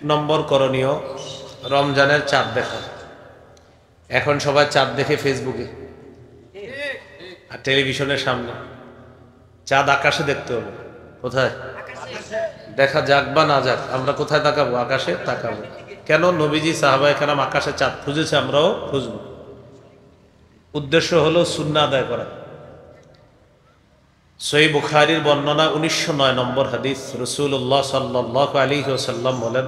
নম্বর করণীয় রমজানের চাঁদ দেখা। এখন সবাই চাঁদ দেখে ফেসবুকে আর টেলিভিশনের সামনে। চাঁদ আকাশে দেখতে হবে। কোথায় দেখা যাক বা না যাক, আমরা কোথায় তাকাবো? আকাশে তাকাবো। কেন? নবীজি সাহাবায়ে কেরাম আকাশে চাঁদ খুঁজেছে, আমরাও খুঁজবো। উদ্দেশ্য হলো সুন্নাহ আদায় করা। সহিহ বুখারীর বর্ণনা 1909 নম্বর হাদিস। রাসূলুল্লাহ সাল্লাল্লাহু আলাইহি ওয়াসাল্লাম বলেন,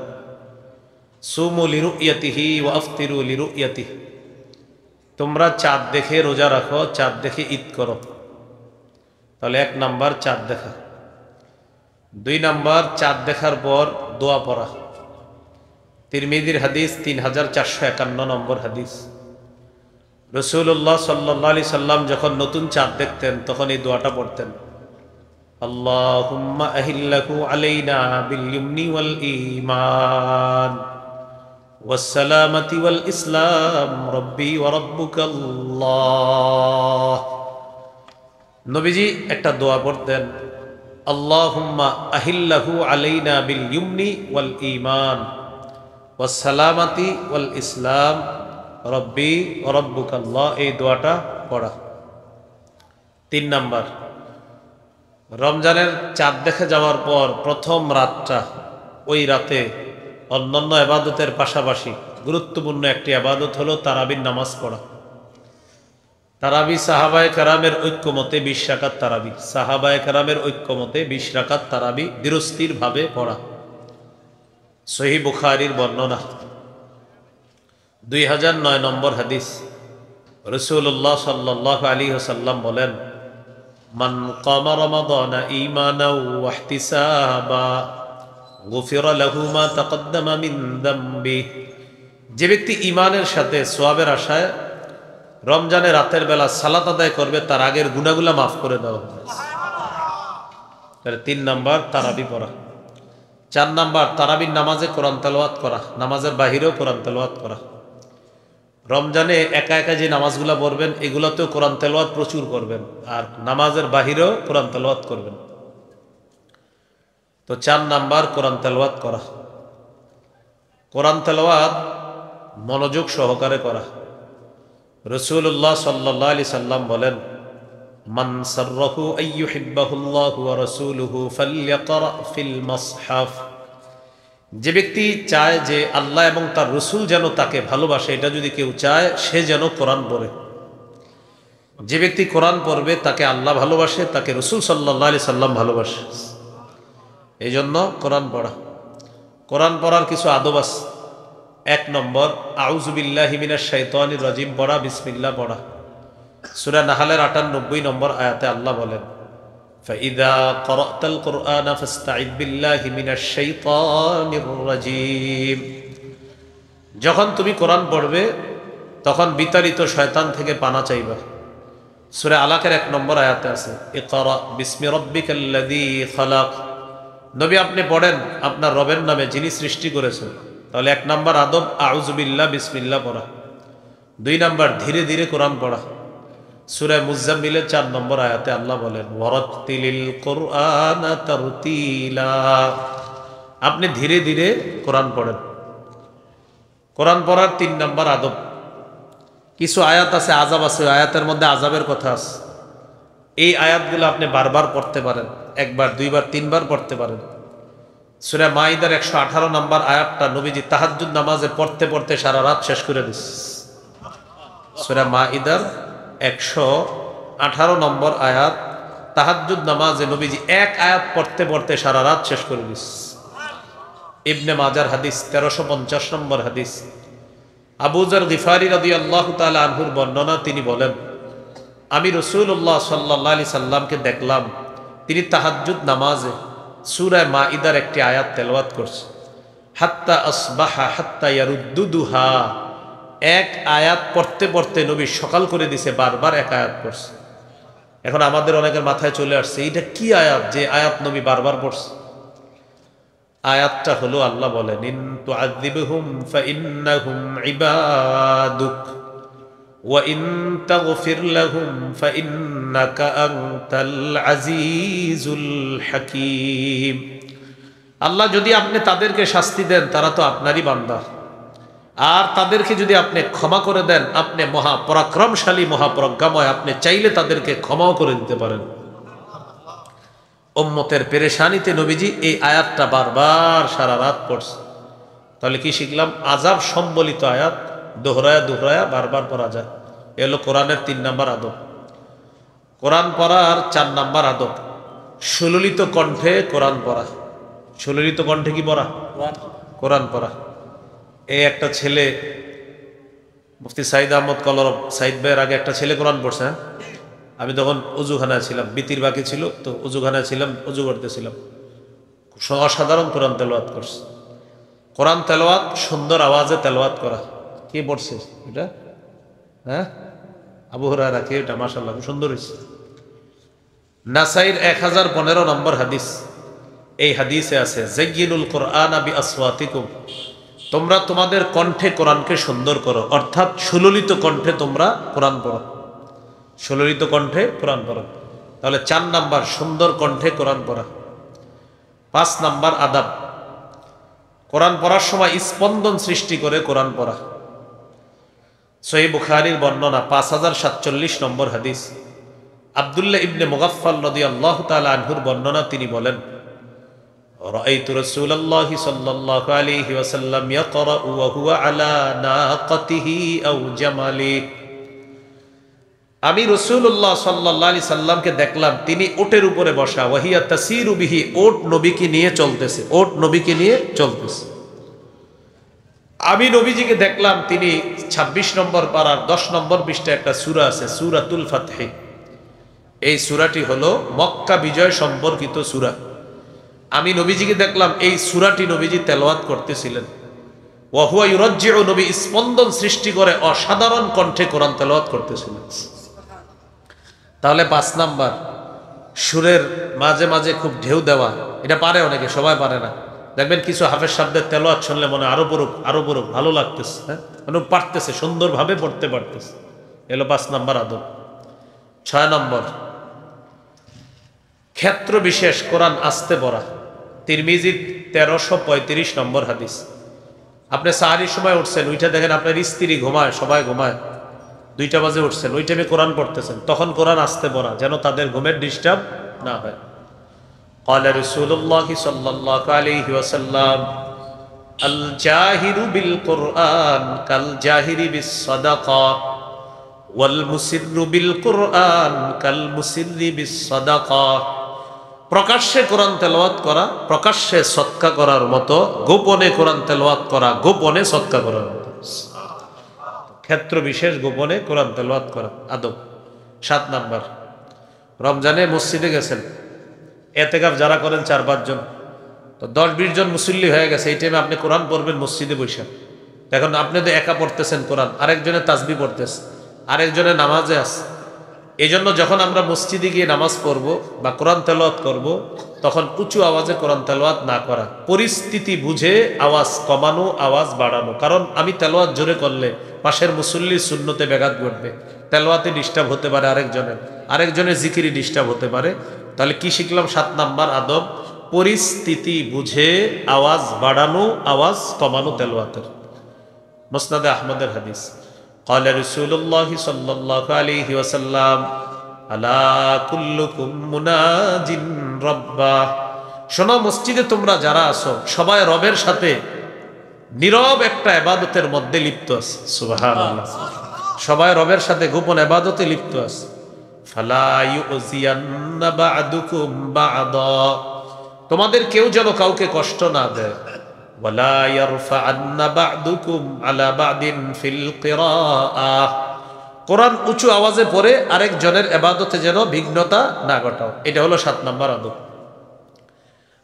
সুমু লিরুয়াতিহি ওয়া আফতিরু লিরুয়াতিহি। তোমরা চাঁদ দেখে রোজা রাখো, চাঁদ দেখে ঈদ করো। তাহলে 1 নাম্বার চাঁদ দেখা। 2 নাম্বার চাঁদ দেখার পর দোয়া পড়া। তিরমিজির হাদিস 3451 নম্বর হাদিস। রাসূলুল্লাহ সাল্লাল্লাহু আলাইহি সাল্লাম যখন নতুন চাঁদ দেখতেন তখন এই দোয়াটা পড়তেন, আল্লাহুম্মা আহিল্লাহু আলাইনা বিল ইমনি ওয়াল ঈমান ওয়াস সালামাতি ওয়াল ইসলাম রব্বি ওয়া রাব্বুকাল্লাহ। নবীজি একটা দোয়া পড়তেন, আল্লাহুম্মা আহিল্লাহু আলাইনা বিল ইমনি ওয়াল ঈমান ওয়াস সালামাতি ওয়াল ইসলাম রব্বি ওয়া রাব্বুকাল্লাহ। এই দোয়াটা পড়া। 3 নাম্বার, রমজানের চাঁদ দেখে যাওয়ার পর প্রথম রাতটা, ওই রাতে অন্যান্য ইবাদতের পাশাপাশি গুরুত্বপূর্ণ একটি ইবাদত হলো তারাবির নামাজ পড়া। তারাবি সাহাবায়ে কেরামের ঐক্যমতে 20 রাকাত তারাবি, সাহাবায়ে কেরামের ঐক্যমতে 20 রাকাত তারাবি ধীরস্থির ভাবে পড়া। সহিহ বুখারীর বর্ণনা 2009 নম্বর হাদিস। রাসূলুল্লাহ সাল্লাল্লাহু আলাইহি ওয়াসাল্লাম বলেন, মান কামা রমাদানা ঈমানাও ওয়া ইহতিসাবা গুফিরা লাহু মা তাকদ্দামা মিন যামবি। যে ব্যক্তি ঈমানের সাথে সওয়াবের আশায় রমজানের রাতের বেলা সালাত আদায় করবে, তার আগের গুনাহগুলো মাফ করে দেওয়া হবে। তাহলে 3 নাম্বার তারাবি পড়া। 4 নাম্বার তারাবির নামাজে কোরআন তেলাওয়াত করা, নামাজের বাহিরেও কোরআন তেলাওয়াত করা। রমজানে একা একা যে নামাজগুলো পড়বেন এগুলোতেও কোরআন তেলাওয়াত প্রচুর করবেন, আর নামাজের বাহিরেও কোরআন তেলাওয়াত করবেন। তো 4 নাম্বার কোরআন তেলাওয়াত করা। কোরআন তেলাওয়াত মনোযোগ সহকারে করা। রাসূলুল্লাহ সাল্লাল্লাহু আলাইহি সাল্লাম বলেন, মান সাররাহু আইয়ুহিব্বাহুল্লাহু ওয়া রাসূলুহু ফালইয়াকরা ফিল মাসহাফ। যে ব্যক্তি চায় যে আল্লাহ এবং তার রসুল যেন তাকে ভালোবাসে, এটা যদি কেউ চায়, সে যেন কোরআন পড়ে। যে ব্যক্তি কোরআন পড়বে তাকে আল্লাহ ভালোবাসে, তাকে রসুল সাল্লাল্লাহু আলাইহি সাল্লাম ভালোবাসে। এই জন্য কোরআন পড়া। কোরআন পড়ার কিছু আদব আছে। 1 নম্বর, আউযু বিল্লাহি মিনাশ শাইতানির রাজিম পড়া, বিসমিল্লাহ পড়া। সূরা নাহলের 98 নম্বর আয়াতে আল্লাহ বলেন, ফাইযা ক্বরাতাল কুরআনা ফাসতাইদ বিল্লাহি মিনাশ শাইতানির রাজিম। যখন তুমি কোরআন পড়বে তখন বিতাড়িত শয়তান থেকে পানা চাইবা। সূরা আলাকের 1 নম্বর আয়াতে আছে, ইকরা বিসমি রাব্বিকাল্লাযী খালাক। নবী আপনি পড়েন আপনার রবের নামে যিনি সৃষ্টি করেছেন। তাহলে 1 নম্বর আদব আউযু বিল্লাহ বিসমিল্লাহ পড়া। 2 নম্বর ধীরে ধীরে কোরআন পড়া। সূরা মুজাম্মিলের 4 নম্বর আয়াতে আল্লাহ বলেন, ওয়ারাত্তিলিল কুরআনা তারতিলা। আপনি ধীরে ধীরে কোরআন পড়েন। কোরআন পড়ার 3 নম্বর আদব। কিছু আয়াত আছে, আযাব আছে, আয়াতের মধ্যে আযাবের কথা আছে। এই আয়াতগুলো আপনি বারবার পড়তে পারেন, 1 বার 2 বার 3 বার পড়তে পারেন। সূরা মাইদার 118 নম্বর আয়াতটা নবীজি তাহাজ্জুদ নামাজে পড়তে পড়তে সারা রাত শেষ করে দিয়েছে। সূরা মাইদার 118 নম্বর আয়াত, তাহাজ্জুদ নামাজে নবীজি 1 আয়াত পড়তে পড়তে সারা রাত শেষ করে দিয়েছে। ইবনে মাজার হাদিস 1350 নম্বর হাদিস। আবু যর গিফারি রাদিয়াল্লাহু তাআলা আনহুর বর্ণনা, তিনি বলেন, আমি রাসূলুল্লাহ সাল্লাল্লাহু আলাইহি সাল্লামকে দেখলাম তিনি তাহাজ্জুদ নামাজে সূরা মাইদার একটি আয়াত তেলাওয়াত করছে, হাত্তা আসবাহা হাত্তা ইয়ারুদ্দুহা। 1 আয়াত পড়তে পড়তে নবী সকাল করে দিছে, বারবার 1 আয়াত পড়ছে। এখন আমাদের অনেকের মাথায় চলে আসছে, এইটা কি আয়াত যে আয়াত নবী বারবার পড়ছে? আয়াতটা হলো, আল্লাহ বলেন, ইন তুআযিবহুম ফাইন্নাহুম ইবাদুক ওয়া ইন তাগফির লাহুম ফাইন্নাকা আনতাল আজিজুল হাকীম। আল্লাহ যদি আপনি তাদেরকে শাস্তি দেন তারা তো আপনারই বান্দা, আর তাদেরকে যদি আপনি ক্ষমা করে দেন আপনি মহাপরাক্রমশালী মহাপ্রজ্ঞাময়, আপনি চাইলে তাদেরকে ক্ষমাও করে দিতে পারেন। উম্মতের পেরেশানিতে নবীজি এই আয়াতটা বারবার সারা রাত পড়ছে। তাহলে কি শিখলাম? আযাব সম্বলিত আয়াত দোহরায়া দোহরায়া বারবার পড়া যায়। এলো কোরআনের 3 নাম্বার আদব। কোরআন পড়ার 4 নাম্বার আদব সুললিত কণ্ঠে কোরআন পড়া। সুললিত কণ্ঠে কি পড়া? কোরআন পড়া। এই একটা ছেলে, মুফতি সাইদ আহমদ কলরব সাইদ ভাইয়ের আগে একটা ছেলে কোরআন পড়ছে। হ্যাঁ, আমি তখন উজুখানায় ছিলাম, বিতির বাকি ছিল তো উজুখানায় ছিলাম, উজু করতেছিলাম। অসাধারণ কোরআন তেলাওয়াত করছে। কোরআন তেলাওয়াত সুন্দর আওয়াজে তেলাওয়াত করা। কে পড়ছে এটা? হ্যাঁ, আবু হুরায়রা। কে এটা? মাশাআল্লাহ, খুব সুন্দর হয়েছে। নাসাইর 1015 নম্বর হাদিস। এই হাদিসে আছে যায়্যিনুল কুরআনা বিআসওয়াতিকুম, তোমরা তোমাদের কণ্ঠে কোরআনকে সুন্দর করো, অর্থাৎ সুললিত কণ্ঠে তোমরা কোরআন পড়ো। সুললিত কণ্ঠে কোরআন পড়ো। তাহলে 4 নাম্বার সুন্দর কণ্ঠে কোরআন পড়া। 5 নাম্বার আদাব, কোরআন পড়ার সময় স্পন্দন সৃষ্টি করে কোরআন পড়া। সহিহ বুখারীর বর্ণনা 5047 নম্বর হাদিস। আব্দুল্লাহ ইবনে মুগাফফাল রাদিয়াল্লাহু তাআলা আনহুর বর্ণনা, তিনি বলেন রাআইতু রাসূলুল্লাহি সাল্লাল্লাহু আলাইহি ওয়াসাল্লাম ইয়াকরাউ ওয়া হুয়া আলা নাকাতিহি আও জামালি, আমি রাসূলুল্লাহ সাল্লাল্লাহু আলাইহি সাল্লামকে দেখলাম তিনি উটের উপরে বসা, ওয়াহিয়া তাসিরু বিহি, উট নবীকে নিয়ে চলতেছে, উট নবীকে নিয়ে চলতেছে। আমি নবীজিকে দেখলাম তিনি 26 নম্বর পারার 10 নম্বর পৃষ্ঠায় একটা সূরা আছে, সূরাতুল ফাতহ। এই সূরাটি হলো মক্কা বিজয় সম্পর্কিত সূরা। আমি নবীজিকে দেখলাম এই সূরাটি নবীজি তেলাওয়াত করতেছিলেন। ওয়া হুয়া ইউরাজ্জিউ, নবী স্পন্দন সৃষ্টি করে অসাধারণ কণ্ঠে কোরআন তেলাওয়াত করতেছিলেন। তাহলে 5 নাম্বার সুরের মাঝে মাঝে খুব ঢেউ দেওয়া, এটা পারে অনেকে, সবাই পারে না। দেখবেন কিছু হাফেজ শব্দের তেলাওয়াত শুনলে মনে আরো পড়ুক আরো পড়ুক, ভালো লাগতেছে। হ্যাঁ, মানে পারতেছে, সুন্দরভাবে পড়তে পারতেছে। এলো 5 নাম্বার আদব। 6 নম্বর ক্ষেত্র বিশেষ কোরআন আস্তে পড়া। তিরমিজির 1335 নম্বর হাদিস। আপনি সাহারির সময় উঠছেন, ওইটা দেখেন আপনার স্ত্রী ঘুমায়, সবাই ঘুমায়, 2টা বাজে উঠছেন, ওই টাইমে কোরআন পড়তেছেন, তখন কোরআন আস্তে পড়া যেন তাদের ঘুমের ডিস্টার্ব না হয়। قال رسول الله صلى الله عليه وسلم الجاهر بالقرآن كالجاهر بالصدقة والمسر بالقرآن كالمسر بالصدقة, প্রকাশ্যে কোরআন তেলাওয়াত করা প্রকাশ্যে সদকা করার মতো, গোপনে কোরআন তেলাওয়াত করা গোপনে সদকা করার মতো। ক্ষেত্র বিশেষ গোপনে কোরআন তেলাওয়াত করা আদব। 7 নাম্বার রমজানে মসজিদে গেছেন, এতেকাফ যারা করেন 4-5 জন, তো 10-20 জন মুসল্লি হয়ে গেছে, এই টাইমে আপনি কোরআন পড়বেন মসজিদে বসে। এখন আপনি তো একা পড়তেছেন কোরআন, আরেকজনে তাসবিহ পড়তেছে, আরেকজনে নামাজে আছে। এই জন্য যখন আমরা মসজিদে গিয়ে নামাজ পড়বো বা কোরআন তেলাওয়াত করব, তখন উঁচু আওয়াজে কোরআন তেলাওয়াত না করা, পরিস্থিতি বুঝে আওয়াজ কমানো আওয়াজ বাড়ানো। কারণ আমি তেলাওয়াত জোরে করলে পাশের মুসল্লির সুন্নতে ব্যাঘাত ঘটবে, তেলাওয়াতে ডিস্টার্ব হতে পারে, আরেকজনের জিকিরি ডিস্টার্ব হতে পারে। তাহলে কি শিখলাম? 7 নাম্বার আদব, পরিস্থিতি বুঝে আওয়াজ বাড়ানো আওয়াজ কমানো তেলাওয়াতের। মুসনাদে আহমদের হাদিস। قال رسول الله صلى الله عليه وسلم আলা কুল্লুকুম মুনাজিন রাব্বা, শোনো মসজিদে তোমরা যারা আছো সবাই রবের সাথে নীরব একটা ইবাদতের মধ্যে লিপ্ত আছে। সুবহানাল্লাহ, সবাই রবের সাথে গোপন ইবাদতে লিপ্ত আছে। ফালা ইউজিয়ান্না বা'দুকুম বা'দা, তোমাদের কেউ যেন কাউকে কষ্ট না দেয়। ওয়ালা ইয়ারফা'আন্না বা'দুকুম আলা বা'দিন ফিল কিরাআহ, কোরআন উঁচু আওয়াজে পড়ে আরেকজনের ইবাদতে যেন বিঘ্নতা না ঘটাও। এটা হলো 7 নাম্বার আদব।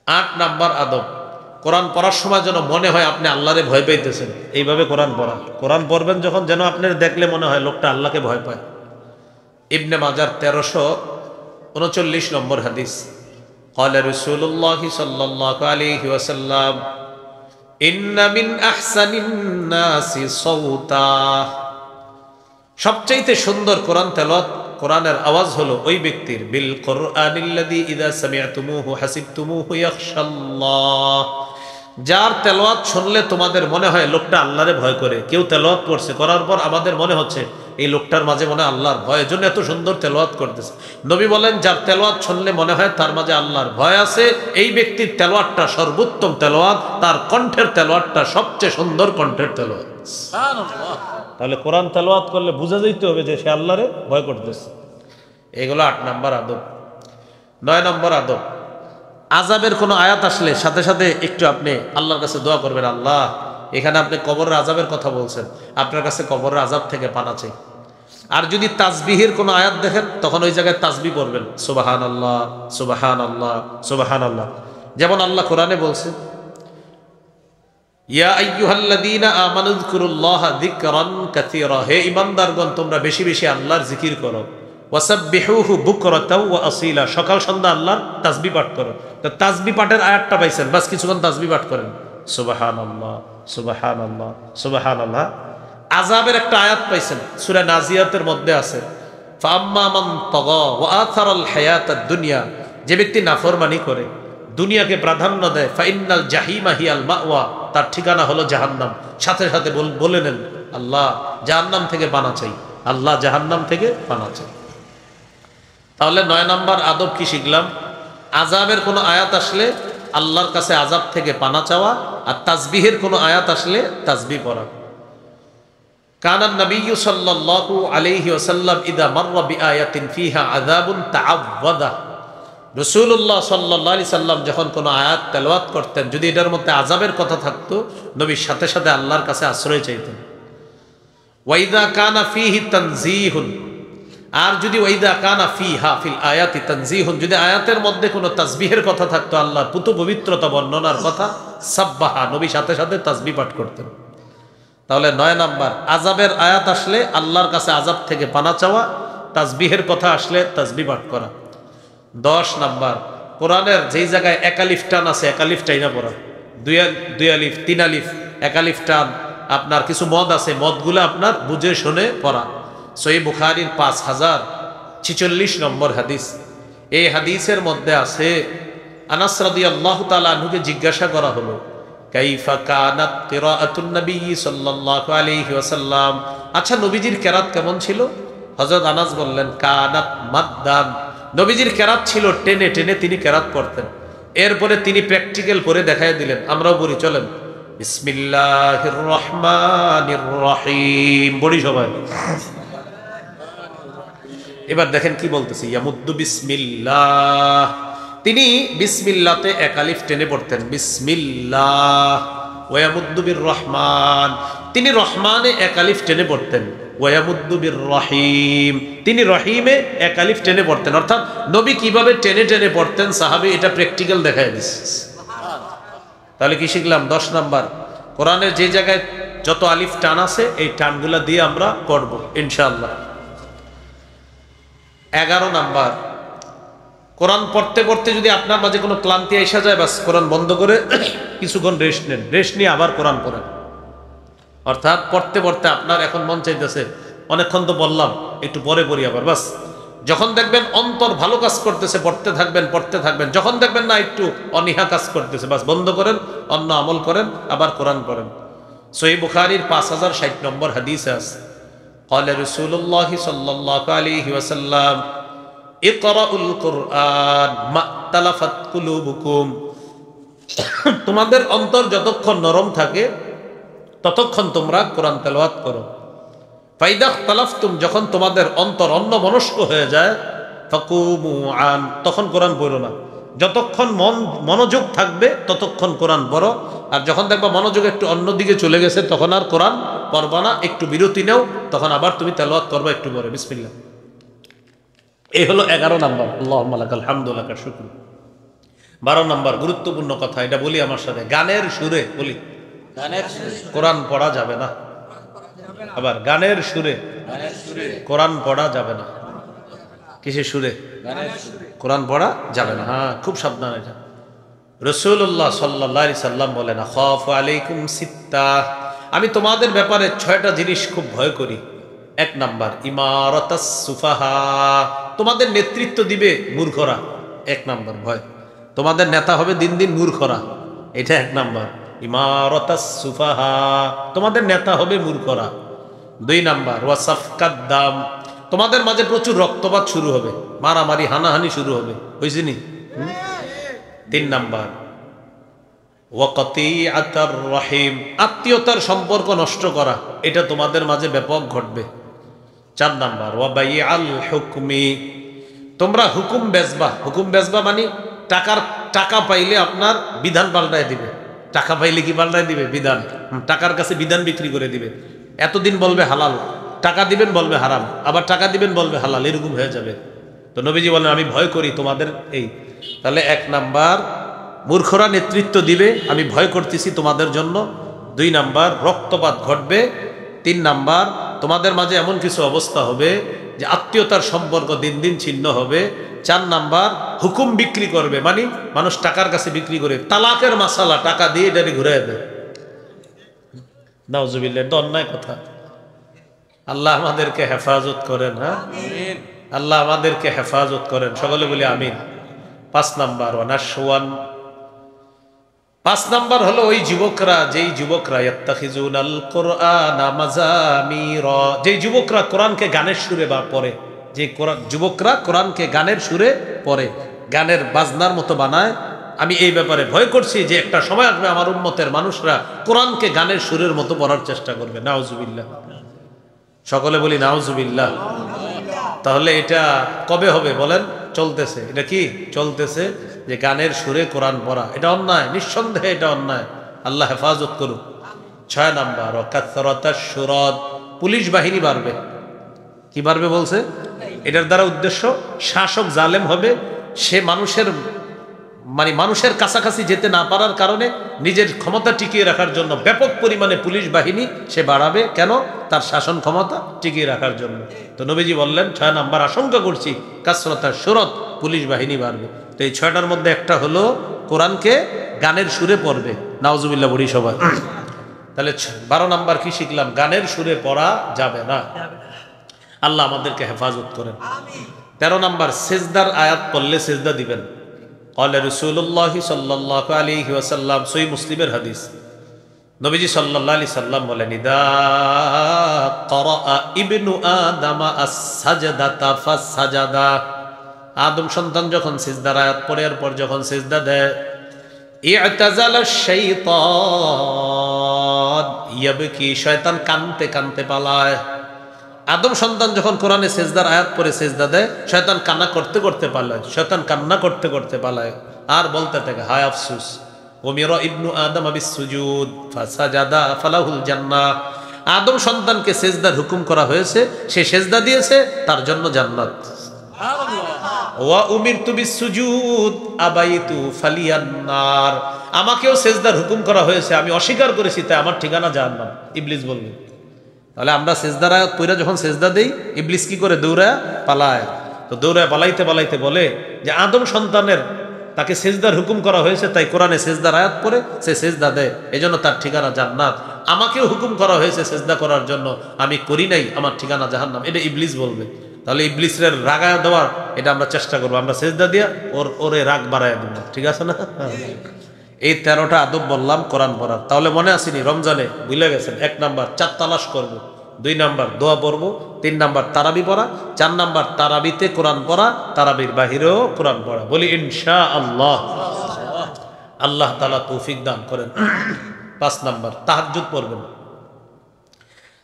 8 নাম্বার আদব, কোরআন পড়ার সময় যেন মনে হয় আপনি আল্লাহরে ভয় পাইতেছেন, এইভাবে কোরআন পড়া। কোরআন পড়বেন যখন যেন আপনার দেখলে মনে হয় লোকটা আল্লাহকে ভয় পায়। ইবনে মাজার 1339 নম্বর হাদিস। قال رسول الله صلى الله عليه وسلم إن من أحسن الناس صوتا, সবচাইতে সুন্দর কোরআন তেলাওয়াত কোরআনের আওয়াজ হলো ওই ব্যক্তির, বিল কুরআনিল্লাযী ইযা সামি'তুমূহু হাসিবতুমূহু ইয়াখশাল্লাহ, যার তেলাওয়াত শুনলে তোমাদের মনে হয় লোকটা আল্লাহরে ভয় করে। কেউ তেলাওয়াত করছে, করার পর আমাদের মনে হচ্ছে এই লোকটার মাঝে মনে হয় আল্লাহর ভয়, এজন্য এত সুন্দর তেলাওয়াত করতেছে। নবী বলেন যার তেলাওয়াত শুনলে মনে হয় তার মাঝে আল্লাহর ভয় আছে, এই ব্যক্তির তেলাওয়াতটা সর্বোত্তম তেলাওয়াত, তার কণ্ঠের তেলাওয়াতটা সবচেয়ে সুন্দর কণ্ঠের তেলাওয়াত। সুবহানাল্লাহ। তাহলে কোরআন তেলাওয়াত করলে বুঝা যাইতে হবে যে সে আল্লাহরে ভয় করতেছে। এগুলো 8 নম্বর আদব। 9 নম্বর আদব, আযাবের কোনো আয়াত আসলে সাথে সাথে একটু আপনি আল্লাহর কাছে দোয়া করবেন, আল্লাহ এখানে আপনি কবরের আযাবের কথা বলছেন, আপনার কাছে কবরের আযাব থেকে পানা চাই। আর যদি তাসবিহের কোনো আয়াত দেখেন তখন ওই জায়গায় তাসবিহ পড়বেন, সুবহানাল্লাহ সুবহানাল্লাহ সুবহানাল্লাহ। যেমন আল্লাহ কোরআনে বলছেন, ইয়া আইয়ুহাল্লাযীনা আমানু যকুরুল্লাহা যিকরান কাসীরা, হে ঈমানদারগণ তোমরা বেশি বেশি আল্লাহর জিকির করো, ওয়াসাব্বিহুহু বুকরাতাও ওয়া আসীলা, সকাল সন্ধ্যা আল্লাহর তাসবিহ পাঠ করো। তো তাসবিহ পাঠের আয়াতটা পাইছেন, বাস কিছুক্ষণ তাসবিহ পাঠ করেন, সুবহানাল্লাহ সুবহানাল্লাহ সুবহানাল্লাহ। আযাবের একটা আয়াত পাইছেন, সূরা নাজিয়াতের মধ্যে আছে, ফাআম্মা মান তাগা ওয়া আথারাল হায়াতাদ দুনিয়া, যে ব্যক্তি নাফরমানি করে, দুনিয়াকে প্রাধান্য দেয়, ফাইন্নাল জাহিমা হিয়াল মাওয়া, তার ঠিকানা হলো জাহান্নাম। সাথে সাথে বলে নেন, আল্লাহ জাহান্নাম থেকে পানা চাই, আল্লাহ জাহান্নাম থেকে পানা চাই। তাহলে 9 নম্বর আদব কি শিখলাম? আযাবের কোনো আয়াত আসলে আল্লাহর কাছে আযাব থেকে পানা চাওয়া, আর তাসবিহের কোনো আয়াত আসলে তাসবিহ পড়া। কানান নবিয়্যু সাল্লাল্লাহু আলাইহি ওয়াসাল্লাম ইযা মাররা বিআয়াতিন ফিহা আযাবুন তাআওয়াদা, রাসূলুল্লাহ সাল্লাল্লাহু আলাইহি সাল্লাম যখন কোনো আয়াত তেলাওয়াত করতেন, যদি এটার মধ্যে আযাবের কথা থাকতো নবীর সাথে সাথে আল্লাহর কাছে আশ্রয় চাইতেন। ওয়াইদা কানা ফিহি তানজিহুন, আর যদি ওয়াইদা কানা ফিহা ফিল আয়াতি তানজিহুন, যদি আয়াতের মধ্যে কোনো তাসবিহের কথা থাকতো, আল্লাহর পুত পবিত্রতা বর্ণনার কথা, সাব্বাহা, নবী সাথে সাথে তাসবিহ পাঠ করতেন। তাহলে 9 নাম্বার, আযাবের আয়াত আসলে আল্লাহর কাছে আযাব থেকে পানা চাওয়া, তাসবিহের কথা আসলে তাসবিহ পাঠ করা। 10 নাম্বার, কোরআনের যেই জায়গায় একালিফ টান আছে একালিফ টাইনা পড়া, দুই আলিফ 3 আলিফ একালিফ টান, আপনার কিছু মদ আছে মদগুলো আপনার বুঝে শুনে পড়া। সহিহ বুখারীর 5046 নম্বর হাদিস, এই হাদিসের মধ্যে আছে, আনাস রাদিয়াল্লাহু তাআলা আনহুকে জিজ্ঞাসা করা হলো, কাইফা কানাত কিরাআতুন নবী সাল্লাল্লাহু আলাইহি ওয়াসাল্লাম, আচ্ছা নবীজির কেরাত কেমন ছিল? হযরত আনাস বললেন, কানাত মাদ্দান, নবীজির কেরাত ছিল টেনে টেনে তিনি কেরাত পড়তেন। এরপরে তিনি প্র্যাকটিক্যাল করে দেখায় দিলেন, আমরাও বলি চলেন, বিসমিল্লাহির রহমানির রহিম বলি সবাই। এবার দেখেন কি বলতেছি, ইয়ামুদ্দু বিসমিল্লাহ, তিনি বিসমিল্লাতে এক আলিফ টেনে পড়তেন, বিসমিল্লাহ। ওয়ায়ামুদ্দু বির রহমান, তিনি রহমানে এক আলিফ টেনে পড়তেন। ওয়ায়ামুদ্দু বির রহিম, তিনি রহিমে এক আলিফ টেনে পড়তেন। অর্থাৎ নবী কিভাবে টেনে টেনে পড়তেন সাহাবী এটা প্র্যাকটিক্যাল দেখায় দিচ্ছে। তাহলে কি শিখলাম? 10 নাম্বার, কোরআনের যে জায়গায় যত আলিফ টান আছে এই টানগুলা দিয়ে আমরা পড়ব ইনশাআল্লাহ। 11 নাম্বার, কোরআন পড়তে পড়তে যদি আপনার মাঝে কোনো ক্লান্তি এসে যায়, বাস কোরআন বন্ধ করে কিছুক্ষণ রেস্ট নেন, রেস্ট নিয়ে আবার কোরআন পড়েন। অর্থাৎ পড়তে পড়তে আপনার এখন মন চাইতেছে অনেকক্ষণ তো বললাম, একটু পরে পড়ি আবার, বাস যখন দেখবেন অন্তর ভালো কাজ করতেছে পড়তে থাকবেন পড়তে থাকবেন, যখন দেখবেন না একটু অনীহা কাজ করতেছে বাস বন্ধ করেন, অন্য আমল করেন, আবার কোরআন পড়েন। সহিহ বুখারীর 5060 নম্বর হাদিসে আছে, قال رسول الله صلى الله عليه وسلم اقرأوا القرآن ما اختلفت قلوبكم, তোমাদের অন্তর যতক্ষণ নরম থাকে ততক্ষণ তোমরা কোরআন তেলাওয়াত করো। ফাইদা ইখতালাফতুম, যখন তোমাদের অন্তর অন্যমনস্ক হয়ে যায়, ফাকুমু আন, তখন কোরআন পড়ো না। যতক্ষণ মনোযোগ থাকবে ততক্ষণ কোরআন পড়ো, আর যখন দেখবা মনোযোগ একটু অন্যদিকে চলে গেছে তখন আর কোরআন পড়বা না, একটু বিরতি নাও, তখন আবার তুমি তেলাওয়াত করবা একটু পরে, বিসমিল্লাহ। এই হলো 11 নাম্বার, আল্লাহুম্মা লাকাল হামদু ওয়া লাকাশ শুকর। 12 নাম্বার গুরুত্বপূর্ণ কথা, এটা বলি আমার সাথে, গানের সুরে বলি, গানের সুরে কোরআন পড়া যাবে না। আবার গানের সুরে কোরআন পড়া যাবে না। কিসের সুরে? কোরআন পড়া যাবে না। হ্যাঁ, খুব সাবধান এটা। রাসূলুল্লাহ সাল্লাল্লাহু আলাইহি সাল্লাম বলেন, আখাফু আলাইকুম সিত্তা, আমি তোমাদের ব্যাপারে 6টা জিনিস খুব ভয় করি। এক নাম্বার ইমারাতাস সুফাহা, তোমাদের নেতৃত্ব দিবে মূর্খরা। এক নাম্বার ভয়, তোমাদের নেতা হবে দিন দিন মূর্খরা, এটা এক নাম্বার। ইমারাতাস সুফাহা, তোমাদের নেতা হবে মূর্খরা। দুই নাম্বার ওয়াসাফকাদ দাম, তোমাদের মাঝে প্রচুর রক্তপাত শুরু হবে, মারামারি হানাহানি শুরু হবে, হয়েছে নি? তিন নাম্বার ওয়াকাতিআতার রহিম, আত্মীয়তার সম্পর্ক নষ্ট করা, এটা তোমাদের মাঝে ব্যাপক ঘটবে। চার নাম্বার ওয়াবাইআল হুকমি, তোমরা হুকুম বেচবা। হুকুম বেচবা মানে টাকা পাইলে আপনার বিধান পাল্টায় দিবে। টাকা পাইলে কি পাল্টায় দিবে? বিধান। টাকার কাছে বিধান বিক্রি করে দিবে। এতদিন বলবে হালাল, টাকা দিবেন বলবে হারাম, আবার টাকা দিবেন বলবে হালাল, এরকম হয়ে যাবে। তো নবীজি বলেন আমি ভয় করি তোমাদের এই। তাহলে এক নাম্বার মূর্খরা নেতৃত্ব দিবে, আমি ভয় করতেছি তোমাদের জন্য। দুই নাম্বার রক্তপাত ঘটবে। তিন নাম্বার তোমাদের মাঝে এমন কিছু অবস্থা হবে যে আত্মীয়তার সম্পর্ক দিন দিন ছিন্ন হবে। চার নাম্বার হুকুম বিক্রি করবে, মানে মানুষ টাকার কাছে বিক্রি করে, তালাকের মাসালা টাকা দিয়ে এটাকে ঘুরে দেয়। নাউজুবিল্লাহ, এটা অন্যায় কথা। আল্লাহ আমাদেরকে হেফাজত করেন। হ্যাঁ, আল্লাহ আমাদেরকে হেফাজত করেন, সকলে বলি আমিন। পাঁচ নাম্বার ওয়ানাশওয়ান, পাঁচ নাম্বার হলো ওই যুবকরা, যেই যুবকরা ইয়াত্তাখিজুনাল কুরআনা মাযামিরা, যেই যুবকরা কোরআনকে গানের সুরে বা পড়ে, যে যুবকরা কোরআনকে গানের সুরে পড়ে, গানের বাজনার মতো বানায়। আমি এই ব্যাপারে ভয় করছি যে একটা সময় আসবে আমার উম্মতের মানুষরা কোরআনকে গানের সুরের মতো পড়ার চেষ্টা করবে। নাউজুবিল্লাহ, সকলে বলি নাউজুবিল্লাহ। তাহলে এটা কবে হবে বলেন? চলতেছে। এটা কি চলতেছে? যে গানের সুরে কোরআন পড়া, এটা অন্যায়, নিঃসন্দেহে এটা অন্যায়। আল্লাহ হেফাজত করুক। ছয় নাম্বার ওয়াকাসরাতাশ শুরাদ, পুলিশ বাহিনী বাড়বে। কি বাড়বে বলছে? এটার দ্বারা উদ্দেশ্য শাসক জালেম হবে, সে মানুষের কাছাকাছি যেতে না পারার কারণে নিজের ক্ষমতা টিকিয়ে রাখার জন্য ব্যাপক পরিমাণে পুলিশ বাহিনী সে বাড়াবে। কেন? তার শাসন ক্ষমতা টিকিয়ে রাখার জন্য। তো নবীজি বললেন 6 নাম্বার আশঙ্কা করছি কাসরাতাশ শুরাদ, পুলিশ বাহিনী বাড়বে। তো এই 6টার মধ্যে একটা হলো কোরআনকে গানের সুরে পড়বে। নাউজুবিল্লাহ বলি সবাই। তাহলে 12 নাম্বার কি শিখলাম? গানের সুরে পড়া যাবে না। আল্লাহ আমাদেরকে হেফাজত করেন। 13 নাম্বার সেজদার আয়াত পড়লে সেজদা দিবেন। قال رسول الله صلى الله عليه وسلم, সহিহ মুসলিমের হাদিস, নবীজি সাল্লাল্লাহু আলাইহি সাল্লাম বলেন ইদা ক্বারা ইবনু আদম আস-সাজদাতা ফাসাজাদা, আদম সন্তান যখন সিজদার আয়াত পড়ে এরপর যখন সিজদা দেয়, ইআতাজালা শাইতান ইয়াবকি, শয়তান কানতে কানতে পালায়। আদম সন্তান যখন কোরআনে সেজদার আয়াত পড়ে সেজদা দেয়, শয়তান কান্না করতে করতে পালায়, শয়তান কান্না করতে করতে পালায় আর বলতে থাকে হায় আফসুস, উমিরা ইবনু আদম বিসসুজুদ ফাসাজাদা ফালাহুল জান্নাহ, আদম সন্তানকে সেজদার হুকুম করা হয়েছে, সে সেজদা দিয়েছে, তার জন্য জান্নাত। ওয়া উমিরতু বিসসুজুদ আবাইতু ফালিয়ান নার, আমাকেও সেজদার হুকুম করা হয়েছে, আমি অস্বীকার করেছি, তাই আমার ঠিকানা জাহান্নাম। ইবলিস বলবে। তাহলে আমরা সেজদার আয়াত পড়ে যখন সেজদা দেই, ইবলিস কি করে? দৌড়ায় পালায়। তো দৌড়ায় পালাইতে পালাইতে বলে যে আদম সন্তানের তাকে সেজদার হুকুম করা হয়েছে, তাই কোরআনে সেজদার আয়াত পড়ে সে সেজদা দেয়, এজন্য তার ঠিকানা জান্নাত। আমাকেও হুকুম করা হয়েছে সেজদা করার জন্য, আমি করি নাই, আমার ঠিকানা জাহান্নাম। এটা ইবলিস বলবে। তাহলে ইবলিসের রাগায় দেওয়ার এটা আমরা চেষ্টা করবো, আমরা সেজদা দিয়া ওরে রাগ বাড়ায় দেব, ঠিক আছে না? এই 13টা আদব বললাম কোরআন পড়ার। তাহলে মনে আসেনি? রমজানে ভুলে গেছেন। 1 নাম্বার 4 তালাশ করবো, 2 নাম্বার দোয়া পড়বো, 3 নাম্বার তারাবি পড়া, 4 নাম্বার তারাবিতে কোরআন পড়া, তারাবির বাহিরেও কোরআন পড়া। বলি ইনশাআল্লাহ। আল্লাহ তাআলা তৌফিক দান করেন। 5 নাম্বার তাহাজ্জুদ পড়বেন।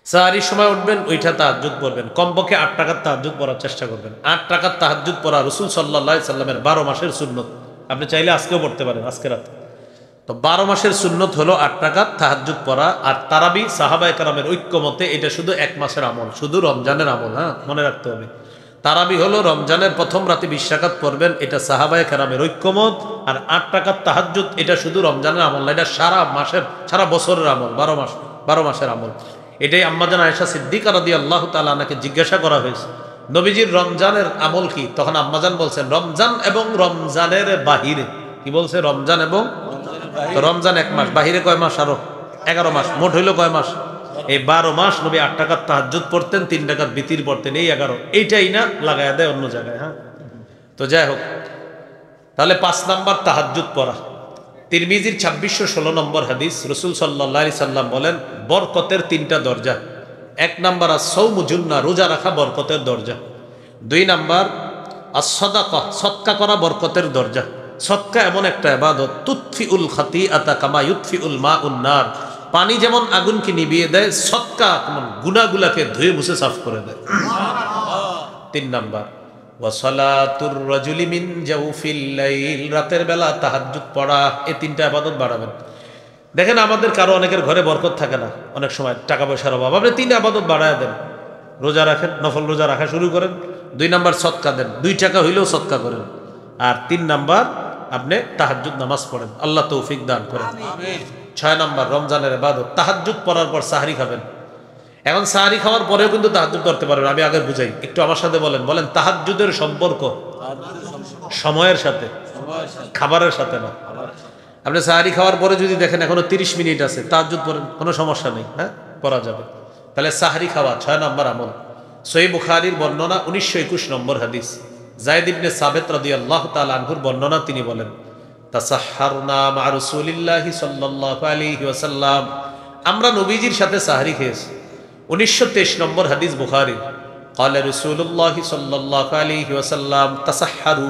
সাহারির সময় উঠবেন, ওইটা তাহাজ্জুদ পড়বেন। কমপক্ষে 8 রাকাত তাহাজ্জুদ পড়ার চেষ্টা করবেন। 8 রাকাত তাহাজ্জুদ পড়া রাসূল সাল্লাল্লাহু আলাইহি সাল্লামের 12 মাসের সুন্নত। আপনি চাইলে আজকেও পড়তে পারেন, আজকে রাতে। তো 12 মাসের সুন্নত হলো 8 রাকাত তাহাজ্জুদ পড়া। আর তারাবি সাহাবায়ে কেরামের ঐক্যমতে এটা শুধু 1 মাসের আমল, শুধু রমজানের আমল। হ্যাঁ, মনে রাখতে হবে। তারাবি হলো রমজানের প্রথম রাতে 20 রাকাত পড়বেন, এটা সাহাবায়ে কেরামের ঐক্যমত। আর 8 রাকাত তাহাজ্জুদ এটা শুধু রমজানের আমল না, এটা সারা বছরের আমল, 12 মাসের আমল। এটাই আম্মাজান আয়েশা সিদ্দিকা রাদিয়াল্লাহু তাআলা আনহাকে জিজ্ঞাসা করা হয়েছে, নবীজির রমজানের আমল কি? তখন আম্মাজান বলছেন রমজান এবং রমজানের বাহিরে। কি বলছে? রমজান এবং, তো রমজান 1 মাস, বাহিরে কয় মাস? আরো 11 মাস। মোট হইল কয় মাস? এই 12 মাস নবী 8 রাকাত তাহাজ্জুদ পড়তেন, 3 রাকাত বিতির পড়তেন, এই 11। এইটাই না লাগায় দেয় অন্য জায়গায়। হ্যাঁ, তো যাই হোক, তাহলে 5 নাম্বার তাহাজ্জুদ পড়া। তিরমিজির 2616 নম্বর হাদিস, রাসূল সাল্লাল্লাহু আলাইহি সাল্লাম বলেন বরকতের 3টা দরজা। 1 নাম্বার আস-সাওমু জুন্নাহ, রোজা রাখা বরকতের দরজা। 2 নাম্বার আস-সাদাকা, সদকা করা বরকতের দরজা। সদকা এমন একটা ইবাদত, তুতফিউল খাতিআতা কামা ইউতফিউল মাউন নার, পানি যেমন আগুনকে নিভিয়ে দেয়, সদকা তেমন গুনাহগুলোকে ধুয়ে মুছে সাফ করে দেয়। সুবহানাল্লাহ। 3 নাম্বার ওয়া সালাতুর রাজুলি মিন জাওফিল লাইল, রাতের বেলা তাহাজ্জুদ পড়া। এই 3টা ইবাদত বাড়াবেন। দেখেন আমাদের কারো অনেকের ঘরে বরকত থাকে না, অনেক সময় টাকা পয়সার অভাব, আপনি 3 ইবাদত বাড়ায় দেন। রোজা রাখেন, নফল রোজা রাখা শুরু করেন। 2 নাম্বার সদকা দেন, 2 টাকা হইলেও সদকা করেন। আর 3 নাম্বার আপনি তাহাজ্জুদ নামাজ পড়েন, আল্লাহ তৌফিক দান করেন। আমিন। 6 নাম্বার রমজানের ইবাদত, তাহাজ্জুদ পড়ার পর সাহরি খাবেন। এখন সাহরি খাওয়ার পরেও কিন্তু তাহাজ্জুদ করতে পারবেন। আমি আগে বুঝাই, একটু আমার সাথে বলেন। তাহাজ্জুদের সম্পর্ক সময়ের সাথে, খাবারের সাথে না। আপনি সাহরি খাওয়ার পরে যদি দেখেন এখনো 30 মিনিট আছে, তাহাজ্জুদ পড়েন, কোনো সমস্যা নেই, হ্যাঁ, পড়া যাবে। তাহলে সাহরি খাওয়া 6 নম্বর আমল। সহিহ বুখারীর বর্ণনা 1921 নম্বর হাদিস, যায়েদ ইবনে সাবিত রাদিয়াল্লাহু তাআলা আনহুর বর্ণনা, তিনি বলেন তাসাহহারনা মা রাসূলিল্লাহি সাল্লাল্লাহু আলাইহি ওয়াসাল্লাম, আমরা নবীজির সাথে সাহরি খেয়েছি। 1923 নম্বর হাদিস বুখারীর, ক্বালা রাসূলুল্লাহি সাল্লাল্লাহু আলাইহি ওয়াসাল্লাম তাসাহহারু,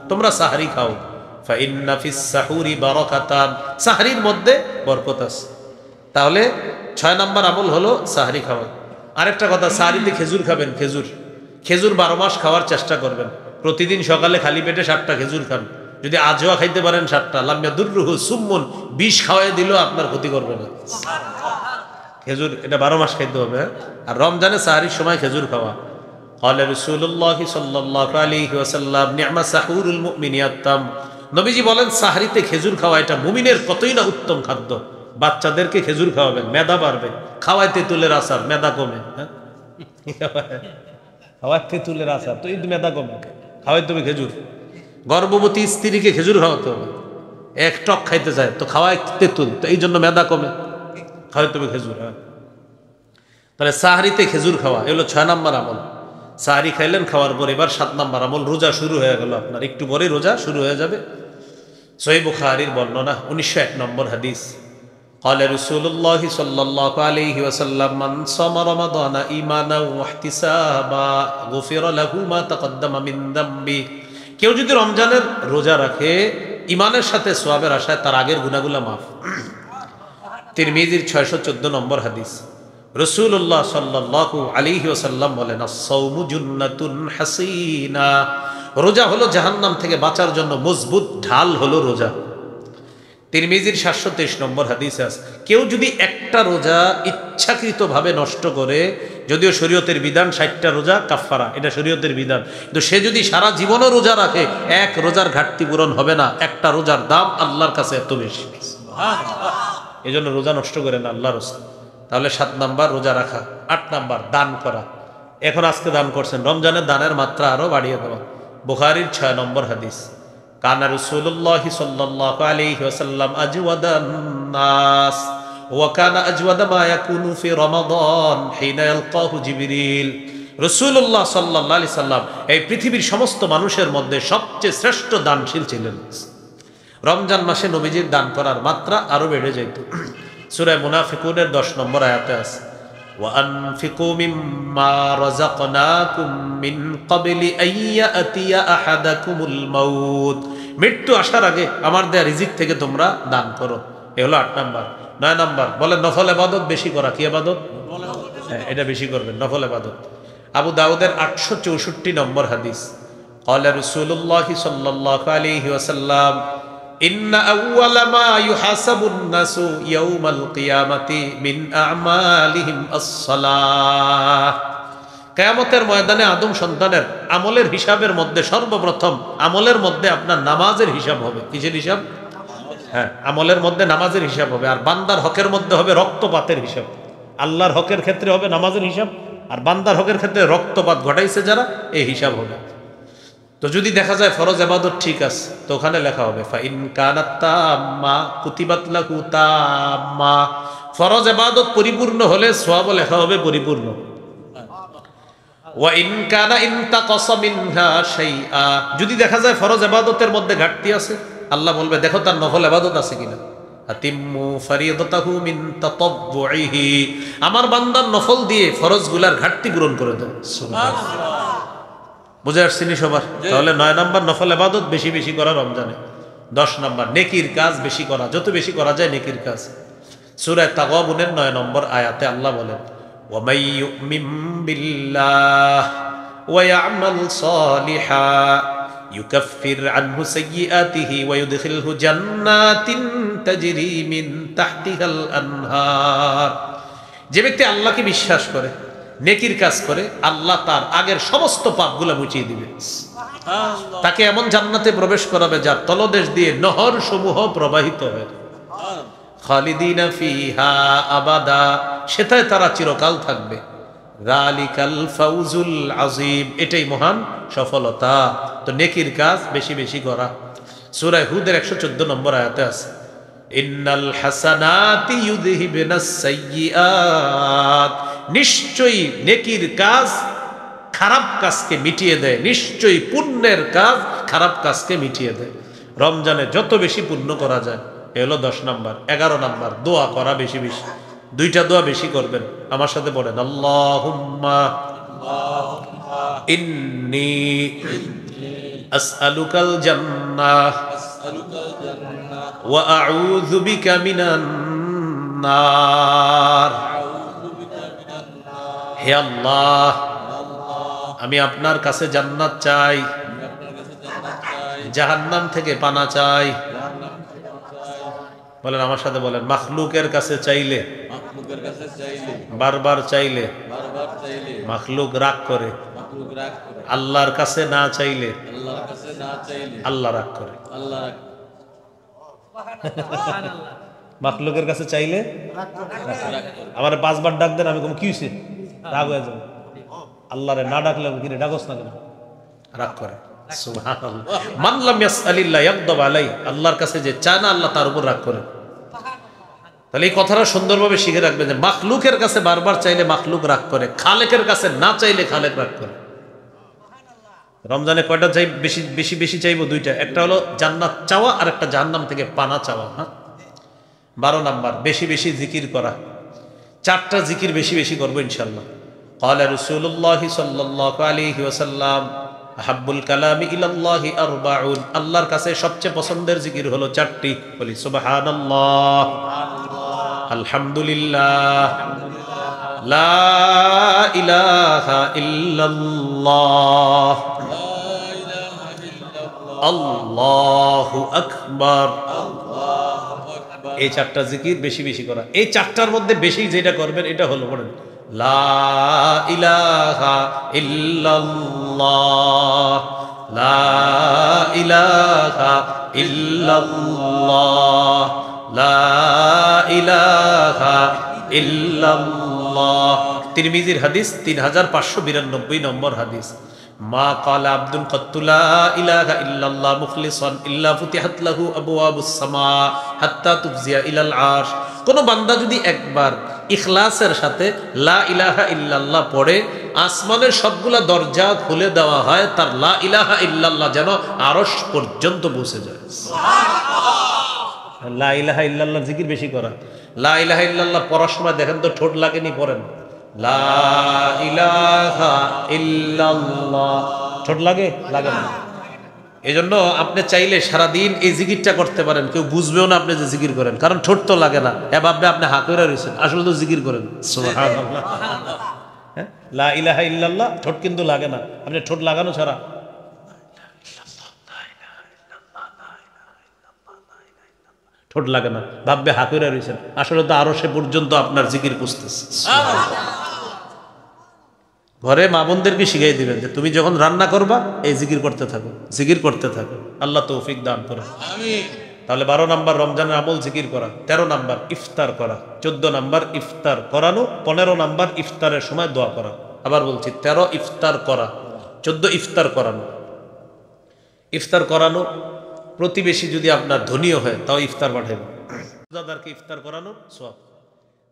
তোমরা সাহরি খাও, ফাইন্না ফিস সাহুরি বারাকাতান, সাহরির মধ্যে বরকত আছে। তাহলে 6 নম্বর আমল হলো সাহরি খাওয়া। আরেকটা কথা, সাহরিতে খেজুর খাবেন। খেজুর 12 মাস খাওয়ার চেষ্টা করবেন। প্রতিদিন সকালে খালি পেটে 7টা খেজুর খান। যদি আজওয়া খাইতে পারেন 7টা, লাম ইয়াদুররুহু সুম্মুন, 20 খাওয়াই দিলেও আপনার ক্ষতি করবে না। খেজুর এটা 12 মাস খাইতে হবে। আর রমজানে সাহরির সময় খেজুর খাওয়া। ক্বালা রাসূলুল্লাহি সাল্লাল্লাহু আলাইহি ওয়াসাল্লাম নি'মা সাহুরুল মুমিনি আত-তাম, নবীজি বলেন সাহরিতে খেজুর খাওয়া এটা মুমিনের কতই না উত্তম খাদ্য। বাচ্চাদেরকে খেজুর খাওয়াবেন, মেধা বাড়বে। খাওয়ায় তেঁতুলের আচার, মেধা কমে। খাওয়ায় তেঁতুলের আচার তো এই মেধা কমে, খাওয়াই তুমি খেজুর। গর্ভবতী স্ত্রীকে খেজুর খাওয়াতে হবে, এক টক খাইতে চায় তো খাওয়ায় তেঁতুল, তো এই জন্য মেধা কমে, খাওয়াই তুমি খেজুর। হ্যাঁ, তাহলে সাহরিতে খেজুর খাওয়া এগুলো 6 নম্বর আমল। সাহরি খাইলেন, খাওয়ার পর এবার 7 নম্বর আমল, রোজা শুরু হয়ে গেল আপনার, একটু পরে রোজা শুরু হয়ে যাবে। সহিহ বুখারীর বর্ণনা 1901 নম্বর হাদিস, ক্বালা রাসূলুল্লাহি সাল্লাল্লাহু আলাইহি ওয়াসাল্লাম মান সামা রমাদানা ঈমানান ওয়া ইহতিসাবা গুফিরা লাহু মা তাকদ্দামা মিন যামবি, কেউ যদি রমজানের রোজা রাখে ঈমানের সাথে সওয়াবের আশায়, তার আগের গুনাহগুলো মাফ। তিরমিজির 614 নম্বর হাদিস, রাসূলুল্লাহ সাল্লাল্লাহু আলাইহি ওয়াসাল্লাম বলেন আস-সাওমু জুন্নাতুন হাসিনা, রোজা হলো জাহান্নাম থেকে বাঁচার জন্য মজবুত ঢাল হলো রোজা। তিরমিজির 723 নম্বর হাদিস আছে, কেউ যদি একটা রোজা ইচ্ছাকৃতভাবে নষ্ট করে, যদিও শরীয়তের বিধান 60টা রোজা কাফারা, এটা শরীয়তের বিধান, কিন্তু সে যদি সারা জীবনও রোজা রাখে, এক রোজার ঘাটতি পূরণ হবে না। একটা রোজার দাম আল্লাহর কাছে এত বেশি, এই জন্য রোজা নষ্ট করে না আল্লাহর রাসূল। তাহলে 7 নাম্বার রোজা রাখা। 8 নাম্বার দান করা। এখন আজকে দান করছেন, রমজানের দানের মাত্রা আরো বাড়িয়ে দেওয়া। বুখারীর 6 নম্বর হাদিস, কানা রাসূলুল্লাহি সাল্লাল্লাহু আলাইহি ওয়াসাল্লাম আজওয়াদান নাস ওয়া কানা আজওয়াদা মা ইয়াকুনু ফি রমাদান হিনা ইয়ালকাহু জিবরিল, রাসূলুল্লাহ সাল্লাল্লাহু আলাইহি সাল্লাম এই পৃথিবীর সমস্ত মানুষের মধ্যে সবচেয়ে শ্রেষ্ঠ দানশীল ছিলেন। রমজান মাসে নবীজির দান করার মাত্রা আরো বেড়ে যেত। সূরা মুনাফিকুনের 10 নম্বর আয়াতে আছে, ওয়া আনফিকু মিম্মা রাযাকনাকুম মিন ক্বাবলি আইয়াতিয়া আহাদাকুমুল মাউত, মৃত্যু আসার আগে আমার দেয়া রিজিক থেকে তোমরা দান করো। এ হলো 8 নাম্বার। 9 নাম্বার বলে নফল ইবাদত বেশি করা। কি ইবাদত? হ্যাঁ, এটা বেশি করবেন, নফল ইবাদত। আবু দাউদের 864 নম্বর হাদিস, ক্বালা রাসূলুল্লাহি সাল্লাল্লাহু আলাইহি ওয়াসাল্লাম ইন্না আউওয়ালা মা ইউহাসাবুন নাসু ইয়াউমাল কিয়ামাতি মিন আমালিহিম আস-সালাহ, কিয়ামতের ময়দানে আদম সন্তানের আমলের হিসাবের মধ্যে সর্বপ্রথম আমলের মধ্যে আপনার নামাজের হিসাব হবে। কিসের হিসাব? হ্যাঁ, আমলের মধ্যে নামাজের হিসাব হবে। আর বান্দার হকের মধ্যে হবে রক্তপাতের হিসাব। আল্লাহর হকের ক্ষেত্রে হবে নামাজের হিসাব, আর বান্দার হকের ক্ষেত্রে রক্তপাত ঘটাইছে যারা, এই হিসাব হবে। তো যদি দেখা যায় ফরজ ইবাদত ঠিক আছে, তো ওখানে লেখা হবে ফা ইন কানাত তাম্মা কুতিবাত লাহু তাম্মা ফরজ ইবাদত পরিপূর্ণ হলে সওয়াব লেখা হবে পরিপূর্ণ। ওয়া ইন কানা ইনতাকাসা মিনহা শাইআ, যদি দেখা যায় ফরজ ইবাদতের মধ্যে ঘাটতি আছে, আল্লাহ বলবে দেখো তার নফল ইবাদত আছে কিনা। আতিম্মু ফারিদাতাহু মিন তাতাব্বুইহি, আমার বান্দার নফল দিয়ে ফরজগুলার ঘাটতি পূরণ করে দাও। সুবহানাল্লাহ। বুঝে আসছেনি সবার? তাহলে 9 নাম্বার নফল ইবাদত বেশি বেশি করা রমজানে। 10 নাম্বার নেকির কাজ বেশি করা, যত বেশি করা যায় নেকির কাজ। সূরা তাগাবুনের 9 নম্বর আয়াতে আল্লাহ বলেন ওয়া মাই ইউমিন বিল্লাহ ওয়া ইয়ামাল সালিহা ইউকাফির আনহু সাইয়্যাতিহি ওয়া ইউদখিলহু জান্নাতিন তাজরি মিন তাহতিহাল আনহার। যে ব্যক্তি আল্লাহকে বিশ্বাস করে, নেকির কাজ করে, আল্লাহ তার আগের সমস্ত পাপগুলো মুছিয়ে দিবে। তাকে এমন জান্নাতে প্রবেশ করাবে যার তলদেশ দিয়ে নহর সমূহ প্রবাহিত হয়। খালিদিনা ফিহা আবাদা, সেটায় তারা চিরকাল থাকবে। যালিকাল ফাউজুল আযীম, এটাই মহান সফলতা। তো নেকির কাজ বেশি বেশি করা। সূরা হুদের 114 নম্বর আয়াতে আছে ইন্নাল হাসানাতি ইউযহিবুনাস সাইয়্যাত, নিশ্চয়ই নেকির কাজ খারাপ কাজকে মিটিয়ে দেয়। নিশ্চয়ই পুণ্যের কাজ খারাপ কাজকে মিটিয়ে দেয়। রমজানে যত বেশি পুণ্য করা যায়, এ হলো 10 নাম্বার। 11 নাম্বার দোয়া করা বেশি বেশি। 2টা দোয়া বেশি করবেন, আমার সাথে বলেন আল্লাহুম্মা ইন্নী আসআলুকাল জান্নাহ ওয়া আউযু বিকা মিনান নার। হে আল্লাহ, আমি আপনার কাছে জান্নাত চাই, জাহান্নাম থেকে পানা চাই। বলেন আমার সাথে বলেন, মাখলুকের কাছে চাইলে, বারবার চাইলে মাখলুক রাগ করে, আল্লাহর কাছে না চাইলে আল্লাহ রাগ করে। মাখলুকের কাছে চাইলে আমার 5 বার ডাক দেন, আমি কম কি হয়েছে, রাগ হয়ে যাবে। আল্লাহরে না ডাকলে কি রে ডাকস না কেন, রাগ করে। সুবহানাল্লাহ। মান লাম ইয়াসআলিল্লাহ ইয়াগদাব আলাই, আল্লাহর কাছে যে চায় না আল্লাহ তার উপর রাগ করে। তাহলে এই কথাটা সুন্দরভাবে শিখে রাখবেন যে মাখলুকের কাছে বারবার চাইলে মাখলুক রাগ করে, খালেকের কাছে না চাইলে খালেক রাগ করে। রমজানে কয়টা চাই বেশি বেশি বেশি চাইবো? 2টা। একটা হলো জান্নাত চাওয়া, আর একটা জাহান্নাম থেকে পানা চাওয়া। হ্যাঁ। 12 নাম্বার বেশি বেশি জিকির করা। 4টা জিকির বেশি বেশি করবো ইনশাআল্লাহ। قال رسول الله صلى الله عليه وسلم হাব্বুল কালামি ইলাল্লাহি আরবাউন, আল্লাহর কাছে সবচেয়ে পছন্দের জিকির হলো 4টি। বলি সুবহানাল্লাহ, আলহামদুলিল্লাহ, লা ইলাহা ইল্লাল্লাহ, আল্লাহু আকবার। এই 4টা জিকির বেশি বেশি করা। এই 4টার মধ্যে বেশি যেটা করবেন এটা হলো বলেন লা ইলাহা ইল্লাল্লাহ, লা ইলাহা ইল্লাল্লাহ, লা ইলাহা ইল্লাল্লাহ। তিরমিজির হাদিস 3592 নম্বর হাদিস। মা ক্বালা আবদুন ক্বাত্তু লা ইলাহা ইল্লাল্লাহ মুখলিসান ইল্লা ফুতিহাত লাহু আবওয়াবুস সামা হাত্তা তুফজিয়া ইলাল আরশ। কোন বান্দা যদি একবার ইখলাসের সাথে লা ইলাহা ইল্লাল্লাহ পড়ে, আসমানের সবগুলা দরজা খুলে দেওয়া হয়, তার লা ইলাহা ইল্লাল্লাহ যেন আরশ পর্যন্ত পৌঁছে যায়। সুবহানাল্লাহ। লা ইলাহা ইল্লাল্লাহ জিকির বেশি করা। লা ইলাহা ইল্লাল্লাহ পড়ার সময় দেখেন তো ঠোঁট লাগেনি, পড়েন লা ইলাহা ইল্লাল্লাহ, ঠোঁট লাগে? লাগে না। এজন্য আপনি চাইলে সারাদিন এই জিকিরটা করতে পারেন, কেউ বুঝবেও না আপনি যে জিকির করেন, কারণ ঠোঁট তো লাগে না। এভাবে আপনি হা কইরা রইছেন, আসলে তো জিকির করেন। সুবহানাল্লাহ। হ্যাঁ, লা ইলাহা ইল্লাল্লাহ, ঠোঁট কিন্তু লাগে না। আপনি ঠোঁট লাগানো ছাড়া ঠোঁট লাগে না, ভাববে হা কইরা রইছেন, আসলে তো আরো সে পর্যন্ত আপনার জিকির পুষতেছে। ঘরে মা বোনদেরকে শিখাই দিবেন যে তুমি যখন রান্না করবা এই জিকির করতে থাকো, জিকির করতে থাকো। আল্লাহ তৌফিক দান করে। তাহলে 12 নাম্বার রমজানের আমল জিকির করা। 13 নাম্বার ইফতার করা। 14 নাম্বার ইফতার করানো। 15 নাম্বার ইফতারের সময় দোয়া করা। আবার বলছি 13 ইফতার করা, 14 ইফতার করানো। ইফতার করানো প্রতিবেশী যদি আপনার ধনীও হয় তাও ইফতার পাঠাবেন। রোজাদারকে ইফতার করানো সওয়াব।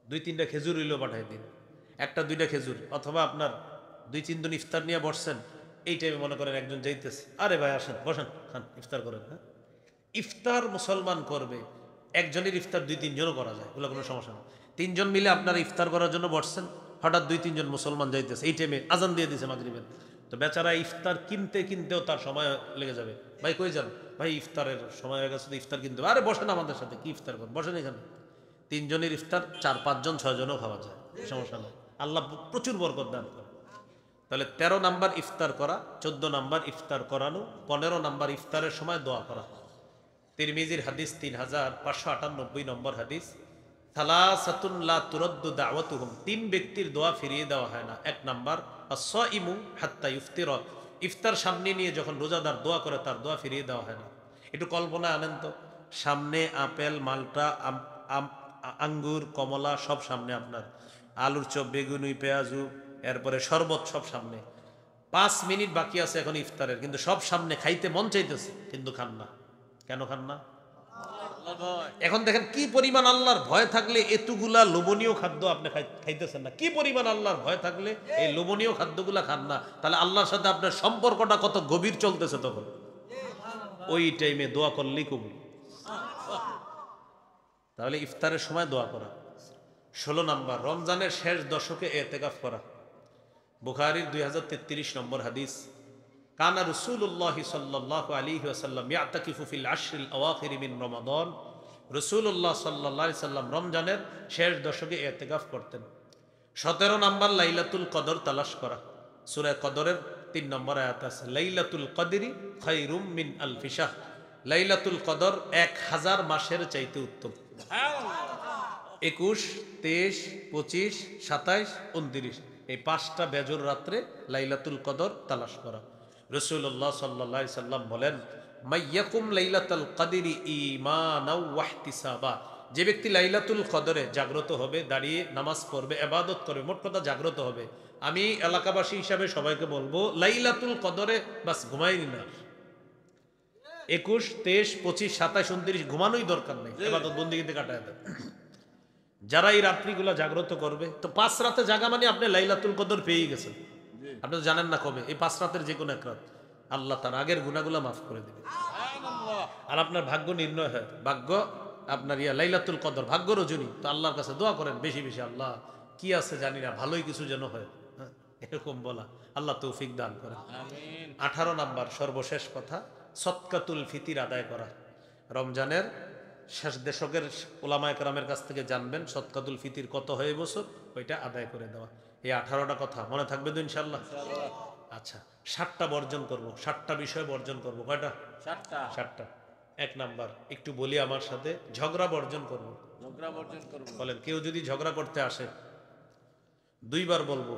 2-3টা খেজুর হইলেও পাঠাই দিন, 1-2টা খেজুর, অথবা আপনার 2-3 জন ইফতার নিয়ে বসছেন, এই টাইমে মনে করেন একজন যাইতেছে, আরে ভাই আসেন বসেন খান ইফতার করেন। হ্যাঁ, ইফতার মুসলমান করবে, একজনের ইফতার 2-3 জনও করা যায়, ওগুলো কোনো সমস্যা না। 3 জন মিলে আপনারা ইফতার করার জন্য বসছেন, হঠাৎ 2-3 জন মুসলমান যাইতেছে, এই টাইমে আজান দিয়ে দিছে মাগরিবের, তো বেচারা ইফতার কিনতেও তার সময় লেগে যাবে। ভাই কই যান? ভাই ইফতারের সময় হয়ে গেছে, ইফতার কিনতে হবে। আরে বসেন আমাদের সাথে, কি ইফতার করেন, বসেন এখানে। 3 জনের ইফতার 4-5 জন 6 জনও খাওয়া যায়, সমস্যা নাই, আল্লাহ প্রচুর বরকত দান করে। তাহলে 13 নাম্বার ইফতার করা, 14 নাম্বার ইফতার করানো, 15 নাম্বার ইফতারের সময় দোয়া করা। তিরমিজির হাদিস 3598 নম্বর হাদিস, সালাসাতুন লা তুরাদ্দু দাওয়াতুহুম, 3 ব্যক্তির দোয়া ফিরিয়ে দেওয়া হয় না। 1 নাম্বার আস-সাইমু হাত্তা ইফতিরা, ইফতার সামনে নিয়ে যখন রোজাদার দোয়া করে তার দোয়া ফিরিয়ে দেওয়া হয় না। একটু কল্পনা আনেন তো, সামনে আপেল, মালটা, আঙ্গুর, কমলা সব সামনে আপনার, আলুর চপ, বেগুনি, পেঁয়াজু, এরপরে শরবত সব সামনে, 5 মিনিট বাকি আছে এখন ইফতারের, কিন্তু সব সামনে, খাইতে মন চাইতেছে কিন্তু খান না। কেন খান না? এখন দেখেন কি পরিমাণ আল্লাহর ভয় থাকলে এতগুলা লোভনীয় খাদ্য আপনি খাইতেছেন না, কি পরিমাণ আল্লাহর ভয় থাকলে এই লোভনীয় খাদ্যগুলা খান না, তাহলে আল্লাহর সাথে আপনার সম্পর্কটা কত গভীর চলতেছে তখন। ওই টাইমে দোয়া করলেই কবুল। তাহলে ইফতারের সময় দোয়া করা। 16 নাম্বার রমজানের শেষ দশকে এতেকাফ করা। বুখারীর 2033 নম্বর হাদিস, কানা রাসূলুল্লাহ সাল্লাল্লাহু আলাইহি ওয়াসাল্লাম ইয়াতাকিফু ফিল আশরিল আওয়াখির মিন রমাদান, রাসূলুল্লাহ সাল্লাল্লাহু আলাইহি সাল্লাম রমজানের শেষ দশকে ইতিকাফ করতেন। 17 নাম্বার লাইলাতুল কদর তালাশ করা। সূরা কদরের 3 নম্বর আয়াত আছে, লাইলাতুল কদরি খায়রুম মিন আলফি শাহর, লাইলাতুল কদর 1000 মাসের চাইতে উত্তম। 21, 23, 25, 27, 29 এই 5টা বেজর রাত্রে লাইলাতুল কদর তালাশ করা। রাসূলুল্লাহ সাল্লাল্লাহু আলাইহি সাল্লাম বলেন, মাইয়াকুম লাইলাতুল কদরি ঈমানাও ওয়া ইহতিসাবা, যে ব্যক্তি লাইলাতুল কদরে জাগ্রত হবে, দাঁড়িয়ে নামাজ পড়বে, ইবাদত করবে, মোট কথা জাগ্রত হবে। আমি এলাকাবাসী হিসাবে সবাইকে বলবো, লাইলাতুল কদরে বাস ঘুমাইনি না, 21, 23, 25, 27, 29 ঘুমানোই দরকার নেই, ইবাদত বন্দেগীতে কাটায় দেন। যারা এই রাত্রিগুলো জাগ্রত করবে, তো 5 রাতে জাগা মানে আপনি লাইলাতুল কদর পেয়ে গেছেন। আপনি তো জানেন না কবে, এই 5 রাতের যে কোনো এক রাত আল্লাহ তার আগের গুনাহগুলো মাফ করে দেবে। আর আপনার ভাগ্য নির্ণয় হয়, ভাগ্য আপনার লাইলাতুল কদর, ভাগ্য রজনী, তো আল্লাহর কাছে দোয়া করেন বেশি বেশি, আল্লাহ কি আছে জানি না, ভালোই কিছু যেন হয়, এরকম বলা, আল্লাহ তৌফিক দান করেন। 18 নাম্বার সর্বশেষ কথা, সদকাতুল ফিতির আদায় করা। রমজানের শেষ দশকের ওলামায়ে কেরামের কাছ থেকে জানবেন সদকাতুল ফিতির কত হয় বছর, ওইটা আদায় করে দেওয়া। এই 18টা কথা মনে থাকবে তো ইনশাআল্লাহ? আচ্ছা, 7টা বর্জন করব, 7টা বিষয় বর্জন করব। কয়টা? 7টা। 1 নাম্বার একটু বলি আমার সাথে, ঝগড়া বর্জন করব। ঝগড়া বর্জন করব বলেন, কেউ যদি ঝগড়া করতে আসে 2 বার বলবো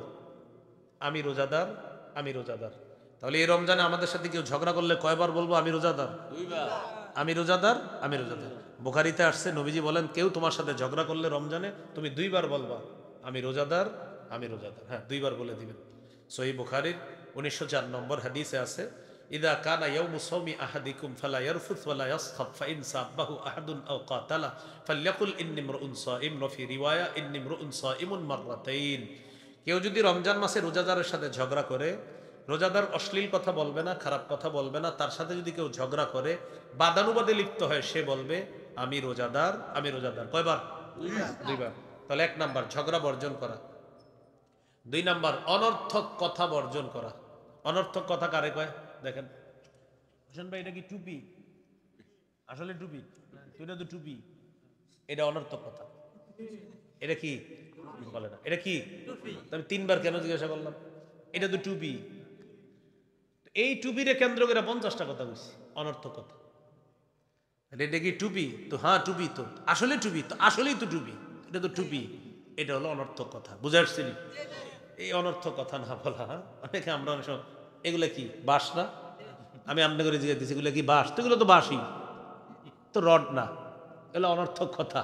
আমি রোজাদার, আমি রোজাদার। তাহলে এই রমজানে আমাদের সাথে কেউ ঝগড়া করলে কয়বার বলবো আমি রোজাদার? 2 বার। আমি রোজাদার, আমি রোজাদার। বুখারীতে আসছে, নবীজি বলেন, কেউ তোমার সাথে ঝগড়া করলে রমজানে তুমি 2 বার বলবা আমি রোজাদার, আমি রোজাদার। হ্যাঁ, 2 বার বলে দিবেন। সহিহ বুখারীর 1904 নম্বর হাদিসে আছে, ইদা কানা ইয়াউমু সাওমি আহাদিকুম ফালা ইয়ারফুস ওয়ালা ইয়াসখাব ফাইন সাবাহু আহাদুন আও কাতালা ফালইয়াকুল ইন্নী ইমরুউন সাইম, ওয়া ফি রিওয়ায়া ইন্নী ইমরুউন সাইমুন মাররাতাইন। কেউ যদি রমজান মাসে রোজাদারের সাথে ঝগড়া করে, রোজাদার অশ্লীল কথা বলবে না, খারাপ কথা বলবে না, তার সাথে যদি কেউ ঝগড়া করে বাদানুবাদে লিপ্ত হয়, সে বলবে আমি রোজাদার, আমি রোজাদার। কয়বার? 2 বার। তাহলে 1 নাম্বার ঝগড়া বর্জন করা। 2 নাম্বার অনর্থক কথা বর্জন করা। অনর্থক কথা কারে কয় দেখেন? হোসেন ভাই, এটা কি টুপি? আসলে টুপি? এটা তো টুপি, এটা অনর্থক কথা। এটা কি বলে না? এটা কি? আমি 3 বার কেন জিজ্ঞাসা করলাম? এটা তো টুপি। এই টুপিরে কেন্দ্র করে 50টা কথা বলছি, অনর্থক কথা। এটা কি টুপি? তো হ্যাঁ টুপি, তো আসলে টুপি, তো আসলেই তো টুপি, এটা তো টুপি, এটা হলো অনর্থক কথা। বুঝে আসছেন? এই অনর্থক কথা না বলা। অনেকে আমরা অনেক সময় এগুলো কি বাঁশ না, আমি আমনে করে জিজ্ঞেস দিচ্ছি এগুলো কি বাঁশ? তো এগুলো তো বাঁশই, তো রড না, এগুলো অনর্থক কথা।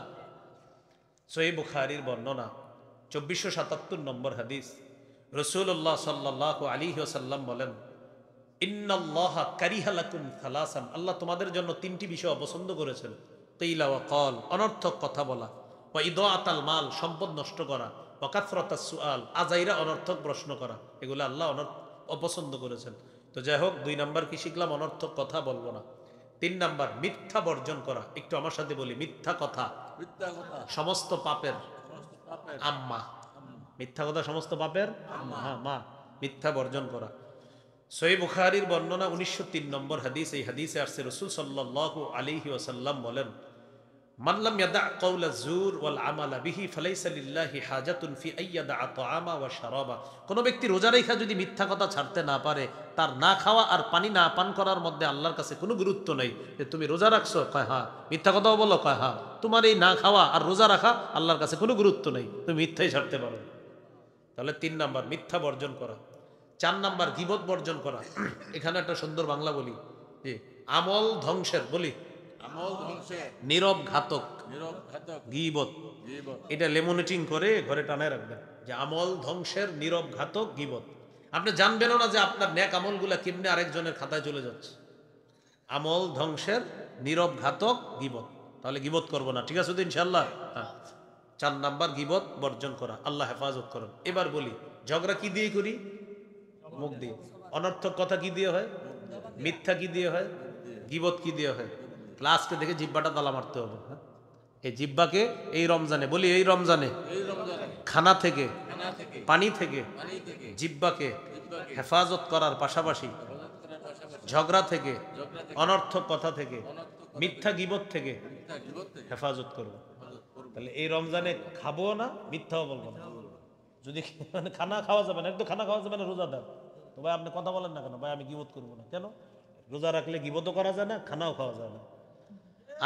সহিহ বুখারীর বর্ণনা 2477 নম্বর হাদিস, রাসূলুল্লাহ সাল্লাল্লাহু আলাইহি ওয়াসাল্লাম বলেন, ইন্নাল্লাহা কারিহা লাকুম সালাসান, আল্লাহ তোমাদের জন্য 3টি বিষয় অপছন্দ করেছেন। কিলা ওয়া ক্বাল, অনর্থক কথা বলা, ওয়া ইদাআতাল মাল, সম্পদ নষ্ট করা, ওয়া কাসরাতাস সুআল, আজাইরা অনর্থক প্রশ্ন করা, এগুলো আল্লাহ অপছন্দ করেছেন। তো যাই হোক, 2 নাম্বার কি শিখলাম? অনর্থক কথা বলবো না। 3 নাম্বার মিথ্যা বর্জন করা। একটু আমার সাথে বলি, মিথ্যা কথা সমস্ত পাপের আম্মা। মিথ্যা কথা সমস্ত পাপের মা। মিথ্যা বর্জন করা। সহিহ বুখারীর বর্ণনা 1903 নম্বর হাদিস। এই হাদিসে আসছে রাসূল সাল্লাল্লাহু আলাইহি ওয়াসাল্লাম বলেন, মান লাম ইয়াদা কাওলা যুর ওয়াল আমালা বিহি ফালাইসা লিল্লাহি হাজাতুন ফি আইয়াদা তাআমা ওয়া শারাবা। কোন ব্যক্তি রোজা রেখা যদি মিথ্যা কথা ছাড়তে না পারে, তার না খাওয়া আর পানি না পান করার মধ্যে আল্লাহর কাছে কোনো গুরুত্ব নেই। যে তুমি রোজা রাখছো, কয় হ্যাঁ। মিথ্যা কথাও বলো, কয় হ্যাঁ। তোমার এই না খাওয়া আর রোজা রাখা আল্লাহর কাছে কোনো গুরুত্ব নেই, তুমি মিথ্যাই ছাড়তে পারো। তাহলে 3 নাম্বার মিথ্যা বর্জন করা। 4 নাম্বার গীবত বর্জন করা। এখানে একটা সুন্দর বাংলা বলি, যে আমল ধ্বংসের, বলি নীরব ঘাতক গীবত। এটা লেমনেটিং করে ঘরে টানায় রাখবেন, যে আমল ধ্বংসের নীরব ঘাতক গীবত। আপনি জানবেনও না যে আপনার নেক আমলগুলা কেমনে আরেকজনের খাতায় চলে যাচ্ছে। আমল ধ্বংসের নীরব ঘাতক গীবত। তাহলে গীবত করবো না, ঠিক আছে তো ইনশাআল্লাহ? হ্যাঁ। 4 নাম্বার গীবত বর্জন করা। আল্লাহ হেফাজত করেন। এবার বলি, ঝগড়া কি দিয়ে করি? মুখ দিয়ে। অনর্থক কথা কি দিয়ে হয়? মিথ্যা কি দিয়ে হয়? গীবত কি দিয়ে হয়? ক্লাসকে দেখে জিব্বাটা তালা মারতে হবে। এই জিব্বাকে এই রমজানে, বলি এই রমজানে, খানা থেকে, পানি থেকে জিব্বাকে হেফাজত করার পাশাপাশি ঝগড়া থেকে, অনর্থক কথা থেকে, মিথ্যা গীবত থেকে হেফাজত করব। তাহলে এই রমজানে খাবো না, মিথ্যাও বলবো না। যদি মানে খানা খাওয়া যাবে না, একটু খানা খাওয়া যাবে না রোজাদার, তো ভাই আপনি কথা বলেন না কেন? ভাই আমি গীবত করবো না কেন? রোজা রাখলে গীবতও করা যায় না, খানাও খাওয়া যায় না।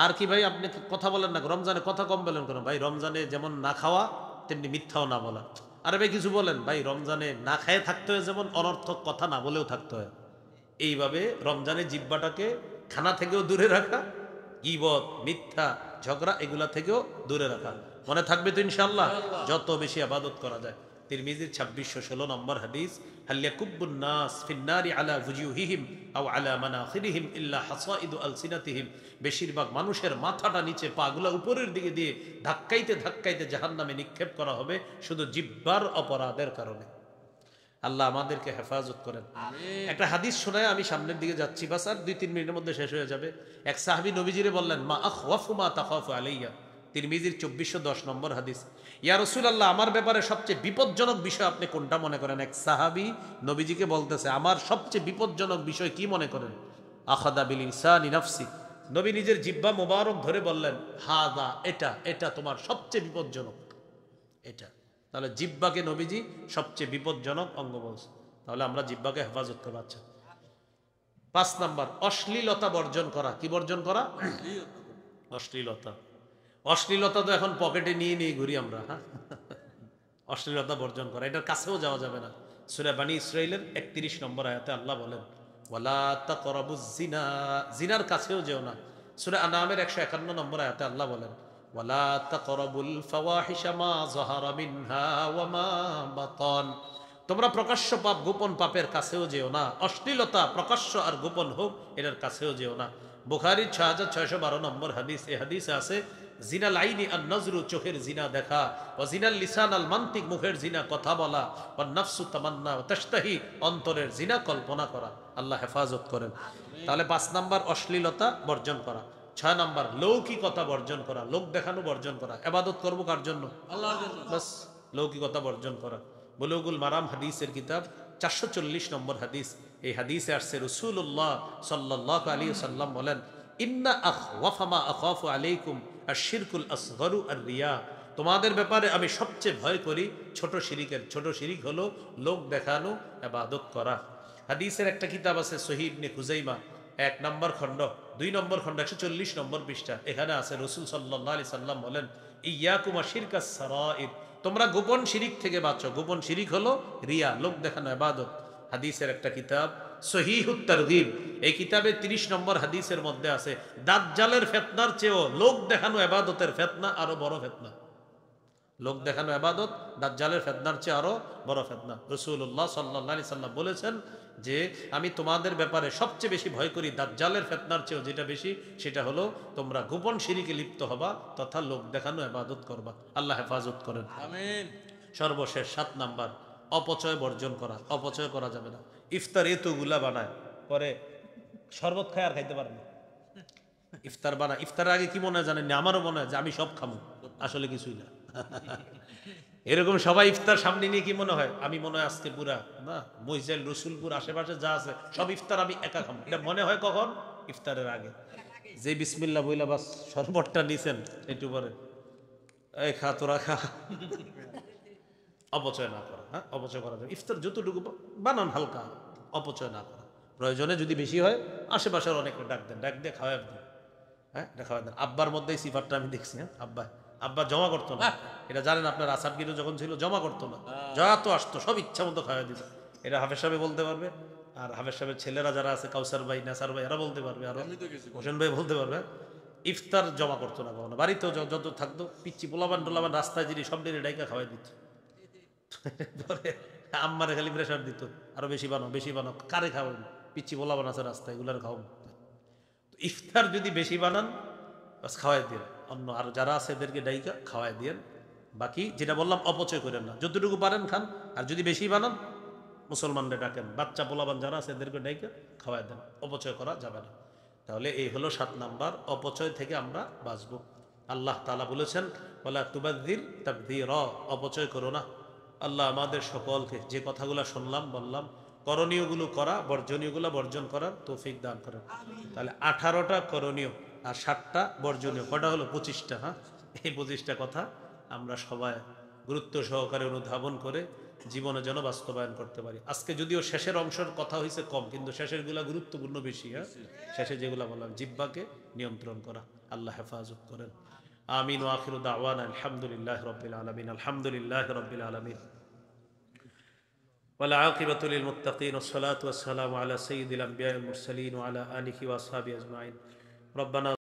আর কি ভাই আপনি কথা বলেন না, রমজানে কথা কম বলেন কেন? ভাই রমজানে যেমন না খাওয়া তেমনি মিথ্যাও না বলা। আরে ভাই কিছু বলেন, ভাই রমজানে না খেয়ে থাকতে হয়, যেমন অনর্থক কথা না বলেও থাকতে হয়। এইভাবে রমজানে জিব্বাটাকে খানা থেকেও দূরে রাখা, গীবত, মিথ্যা, ঝগড়া এগুলা থেকেও দূরে রাখা। মনে থাকবে তো ইনশাআল্লাহ? যত বেশি ইবাদত করা যায়। তিরমিজির 2616 নম্বর হাদিস, হাল ইয়াকুব্বুন নাস ফিন্নারি আলা ওয়ুজুহিহিম আও আলা মানাখিরিহিম ইল্লা হাসাইদু আলসিনাতিহিম। বেশিরভাগ মানুষের মাথাটা নিচে, পাগুলা উপরের দিকে দিয়ে ধাক্কাইতে ধাক্কাইতে জাহান্নামে নিক্ষেপ করা হবে শুধু জিহ্বার অপরাধের কারণে। আল্লাহ আমাদেরকে হেফাজত করেন। একটা হাদিস শোনায় আমি সামনের দিকে যাচ্ছি, বাস আর 2-3 মিনিটের মধ্যে শেষ হয়ে যাবে। এক সাহাবী নবীজিরে বললেন, মা আখওয়াফু মা তাখাফু আলাইয়া। তিরমিজির 2410 নম্বর হাদিস, ইয়া রাসূলুল্লাহ, আমার ব্যাপারে সবচেয়ে বিপজ্জনক বিষয় আপনি কোনটা মনে করেন? এক সাহাবী নবীজিকে বলতেছে, আমার সবচেয়ে বিপজ্জনক বিষয় কি মনে করেন? আখাদা বিল ইনসানি নাফসি। নবী নিজের জিহ্বা মোবারক ধরে বললেন, হাদা, এটা, এটা তোমার সবচেয়ে বিপজ্জনক, এটা। তাহলে জিহ্বাকে নবীজি সবচেয়ে বিপজ্জনক অঙ্গ বলছে। তাহলে আমরা জিহ্বাকে হেফাজত করবো। আচ্ছা, 5 নাম্বার অশ্লীলতা বর্জন করা। কি বর্জন করা? অশ্লীলতা। অশ্লীলতা তো এখন পকেটে নিয়ে নিয়ে ঘুরি আমরা। হ্যাঁ, অশ্লীলতা বর্জন করা, এটার কাছেও যাওয়া যাবে না। সূরা বানী ইসরাঈলের 31 নম্বর আয়াতে আল্লাহ বলেন, ওয়ালা তাকরাবুজ জিনা, জিনার কাছেও যেও না। সূরা আনামের 151 নম্বর আয়াতে আল্লাহ বলেন, ওয়ালা তাকরাবুল ফাওয়াহিশা মা যাহারা মিনহা ওয়া মা বাতান। তোমরা প্রকাশ্য পাপ, গোপন পাপের কাছেও যেও না। অশ্লীলতা প্রকাশ্য আর গোপন হোক, এটার কাছেও যেও না। বুখারীর 6612 নম্বর হাদিস। এই হাদিসে আছে, জিনাল আইনি আন নজরু, চোখের জিনা দেখা, ওয়া জিনাল লিসান আল মান্তিক, মুখের জিনা কথা বলা, ওয়া নাফসু তামান্না ওয়া তাশতাহি, অন্তরের জিনা কল্পনা করা। আল্লাহ হেফাজত করেন। তাহলে 5 নাম্বার অশ্লীলতা বর্জন করা। 6 নাম্বার লৌকিকতা বর্জন করা, লোক দেখানো বর্জন করা। ইবাদত করব কার জন্য? আল্লাহর জন্য। বাস লৌকিকতা বর্জন করা। বুলুগুল মারাম হাদিসের কিতাব 440 নম্বর হাদিস। এই হাদিসে আসছে, রাসূলুল্লাহ সাল্লাল্লাহু আলাইহি ওয়াসাল্লাম বলেন, ইন্না আখওয়াফা মা আখাফু আলাইকুম আশ-শিরকুল আসগরু আর-রিয়া। তোমাদের ব্যাপারে আমি সবচেয়ে ভয় করি ছোট শিরিকের। ছোট শিরিক হলো লোক দেখানো, ইবাদত করা। হাদিসের একটা কিতাব আছে সহিহ ইবনে খুজাইমা, 1 নম্বর খণ্ড, 2 নম্বর খণ্ড, 140 নম্বর পৃষ্ঠা। এখানে আছে, রাসূল সাল্লাল্লাহু আলাইহি সাল্লাম বলেন, ইয়াকুম আশ-শিরকাস সারাইর, তোমরা গোপন শিরিক থেকে বাঁচো। গোপন শিরিক হলো রিয়া, লোক দেখানো ইবাদত। হাদিসের একটা কিতাব সহিহুত তারগীব, এই কিতাবে 30 নম্বর হাদিসের মধ্যে আছে, দাজ্জালের ফিতনার চেয়েও লোক দেখানো ইবাদতের ফিতনা আরো বড় ফিতনা। লোক দেখানো ইবাদত দাজ্জালের ফিতনার চেয়ে আরো বড় ফিতনা। রাসূলুল্লাহ সাল্লাল্লাহু আলাইহি সাল্লাম বলেছেন, যে আমি তোমাদের ব্যাপারে সবচেয়ে বেশি ভয় করি দাজ্জালের ফিতনার চেয়েও যেটা বেশি সেটা হলো তোমরা গোপন শিরকে লিপ্ত হবা তথা লোক দেখানো ইবাদত করবা। আল্লাহ হেফাজত করেন, আমিন। সর্বশেষ 7 নাম্বার, অপচয় বর্জন করা। অপচয় করা যাবে না। ইফতার এতগুলা বানায় পরে শরবত খায় আর খাইতে পারে না। ইফতার বানায়, ইফতারের আগে কি মনে হয় জানেন না? আমারও মনে হয় যে আমি সব খামো, আসলে কিছুই না। এরকম সবাই ইফতার সামনে নিয়ে কি মনে হয় আমি মনে হয় আজকে পুরা না মইজেল রসুলপুর আশেপাশে যা আছে সব ইফতার আমি একা খামো। এটা মনে হয় কখন? ইফতারের আগে। যে বিসমিল্লাহ বইলা বাস শরবতটা নিছেন একটু পরে এই খা তোরা খা। অপচয় না করা, হ্যাঁ অপচয় করা যাবে। ইফতার যতটুকু বানান হালকা, অপচয় না করা। প্রয়োজনে যদি বেশি হয় আশেপাশের অনেকে ডাক দেন, ডাক দিয়ে খাওয়াই দেন। হ্যাঁ এটা খাওয়াই দেন। আব্বার মধ্যে এই সিফারটা আমি দেখছি। হ্যাঁ আব্বা জমা করতো না, এটা জানেন আপনার আসাদগিরও যখন ছিল জমা করতো না, যা তো আসতো সব ইচ্ছা মতো খাওয়াই দিত। এটা হাফেজ সাহেব বলতে পারবে, আর হাফেজ সাহেবের ছেলেরা যারা আছে কাউসার ভাই নাসার ভাই এরা বলতে পারবে, আর হোসেন ভাই বলতে পারবে। ইফতার জমা করতো না কখনো, বাড়িতেও যত থাকতো পিচ্ছি পোলাবান টোলাবান রাস্তায় যিনি সব দিনে ডাইকা খাওয়াই দিত। পরে আম্মারে খালি প্রেশার দিত আরো বেশি বানাও বেশি বানাও, কারে খাওয়াবেন? পিচ্ছি পোলাবান আছে রাস্তায়, এগুলার খাওয়াবো। ইফতার যদি বেশি বানান বাস খাওয়াই দিন, অন্য আর যারা আছে এদেরকে ডাইকা খাওয়াই দিন। বাকি যেটা বললাম অপচয় করেন না, যতটুকু পারেন খান। আর যদি বেশি বানান মুসলমানদের ডাকেন, বাচ্চা পোলাবান যারা আছে এদেরকে ডাইকা খাওয়াই দেন, অপচয় করা যাবে না। তাহলে এই হলো 7 নাম্বার, অপচয় থেকে আমরা বাঁচব। আল্লাহ তাআলা বলেছেন ওয়ালা তুবাযযির তাবযীরা, অপচয় করো না। আল্লাহ আমাদের সকলকে যে কথাগুলো শুনলাম বললাম করণীয়গুলো করা, বর্জনীয়গুলো বর্জন করার তৌফিক দান করেন। তাহলে 18টা করণীয় আর 7টা বর্জনীয়, কটা হলো? 25টা। হ্যাঁ, এই 25টা কথা আমরা সবাই গুরুত্ব সহকারে অনুধাবন করে জীবনে যেন বাস্তবায়ন করতে পারি। আজকে যদিও শেষের অংশের কথা হয়েছে কম, কিন্তু শেষেরগুলা গুরুত্বপূর্ণ বেশি। হ্যাঁ, শেষে যেগুলো বললাম জিহ্বাকে নিয়ন্ত্রণ করা, আল্লাহ হেফাজত করেন। আমিন ওয়া আখিরু দাওয়ানা আলহামদুলিল্লাহি রাব্বিল আলামিন। আলহামদুলিল্লাহি রাব্বিল আলামিন ওয়াল আকিবাতু লিল মুত্তাকিন ওয়াস সালাতু ওয়াস সালামু আলা সাইয়্যিদিল আমবিয়াল মুরসালিন ওয়া আলা আলিহি ওয়া আসহাবিহি আজমাইন। রব্বানা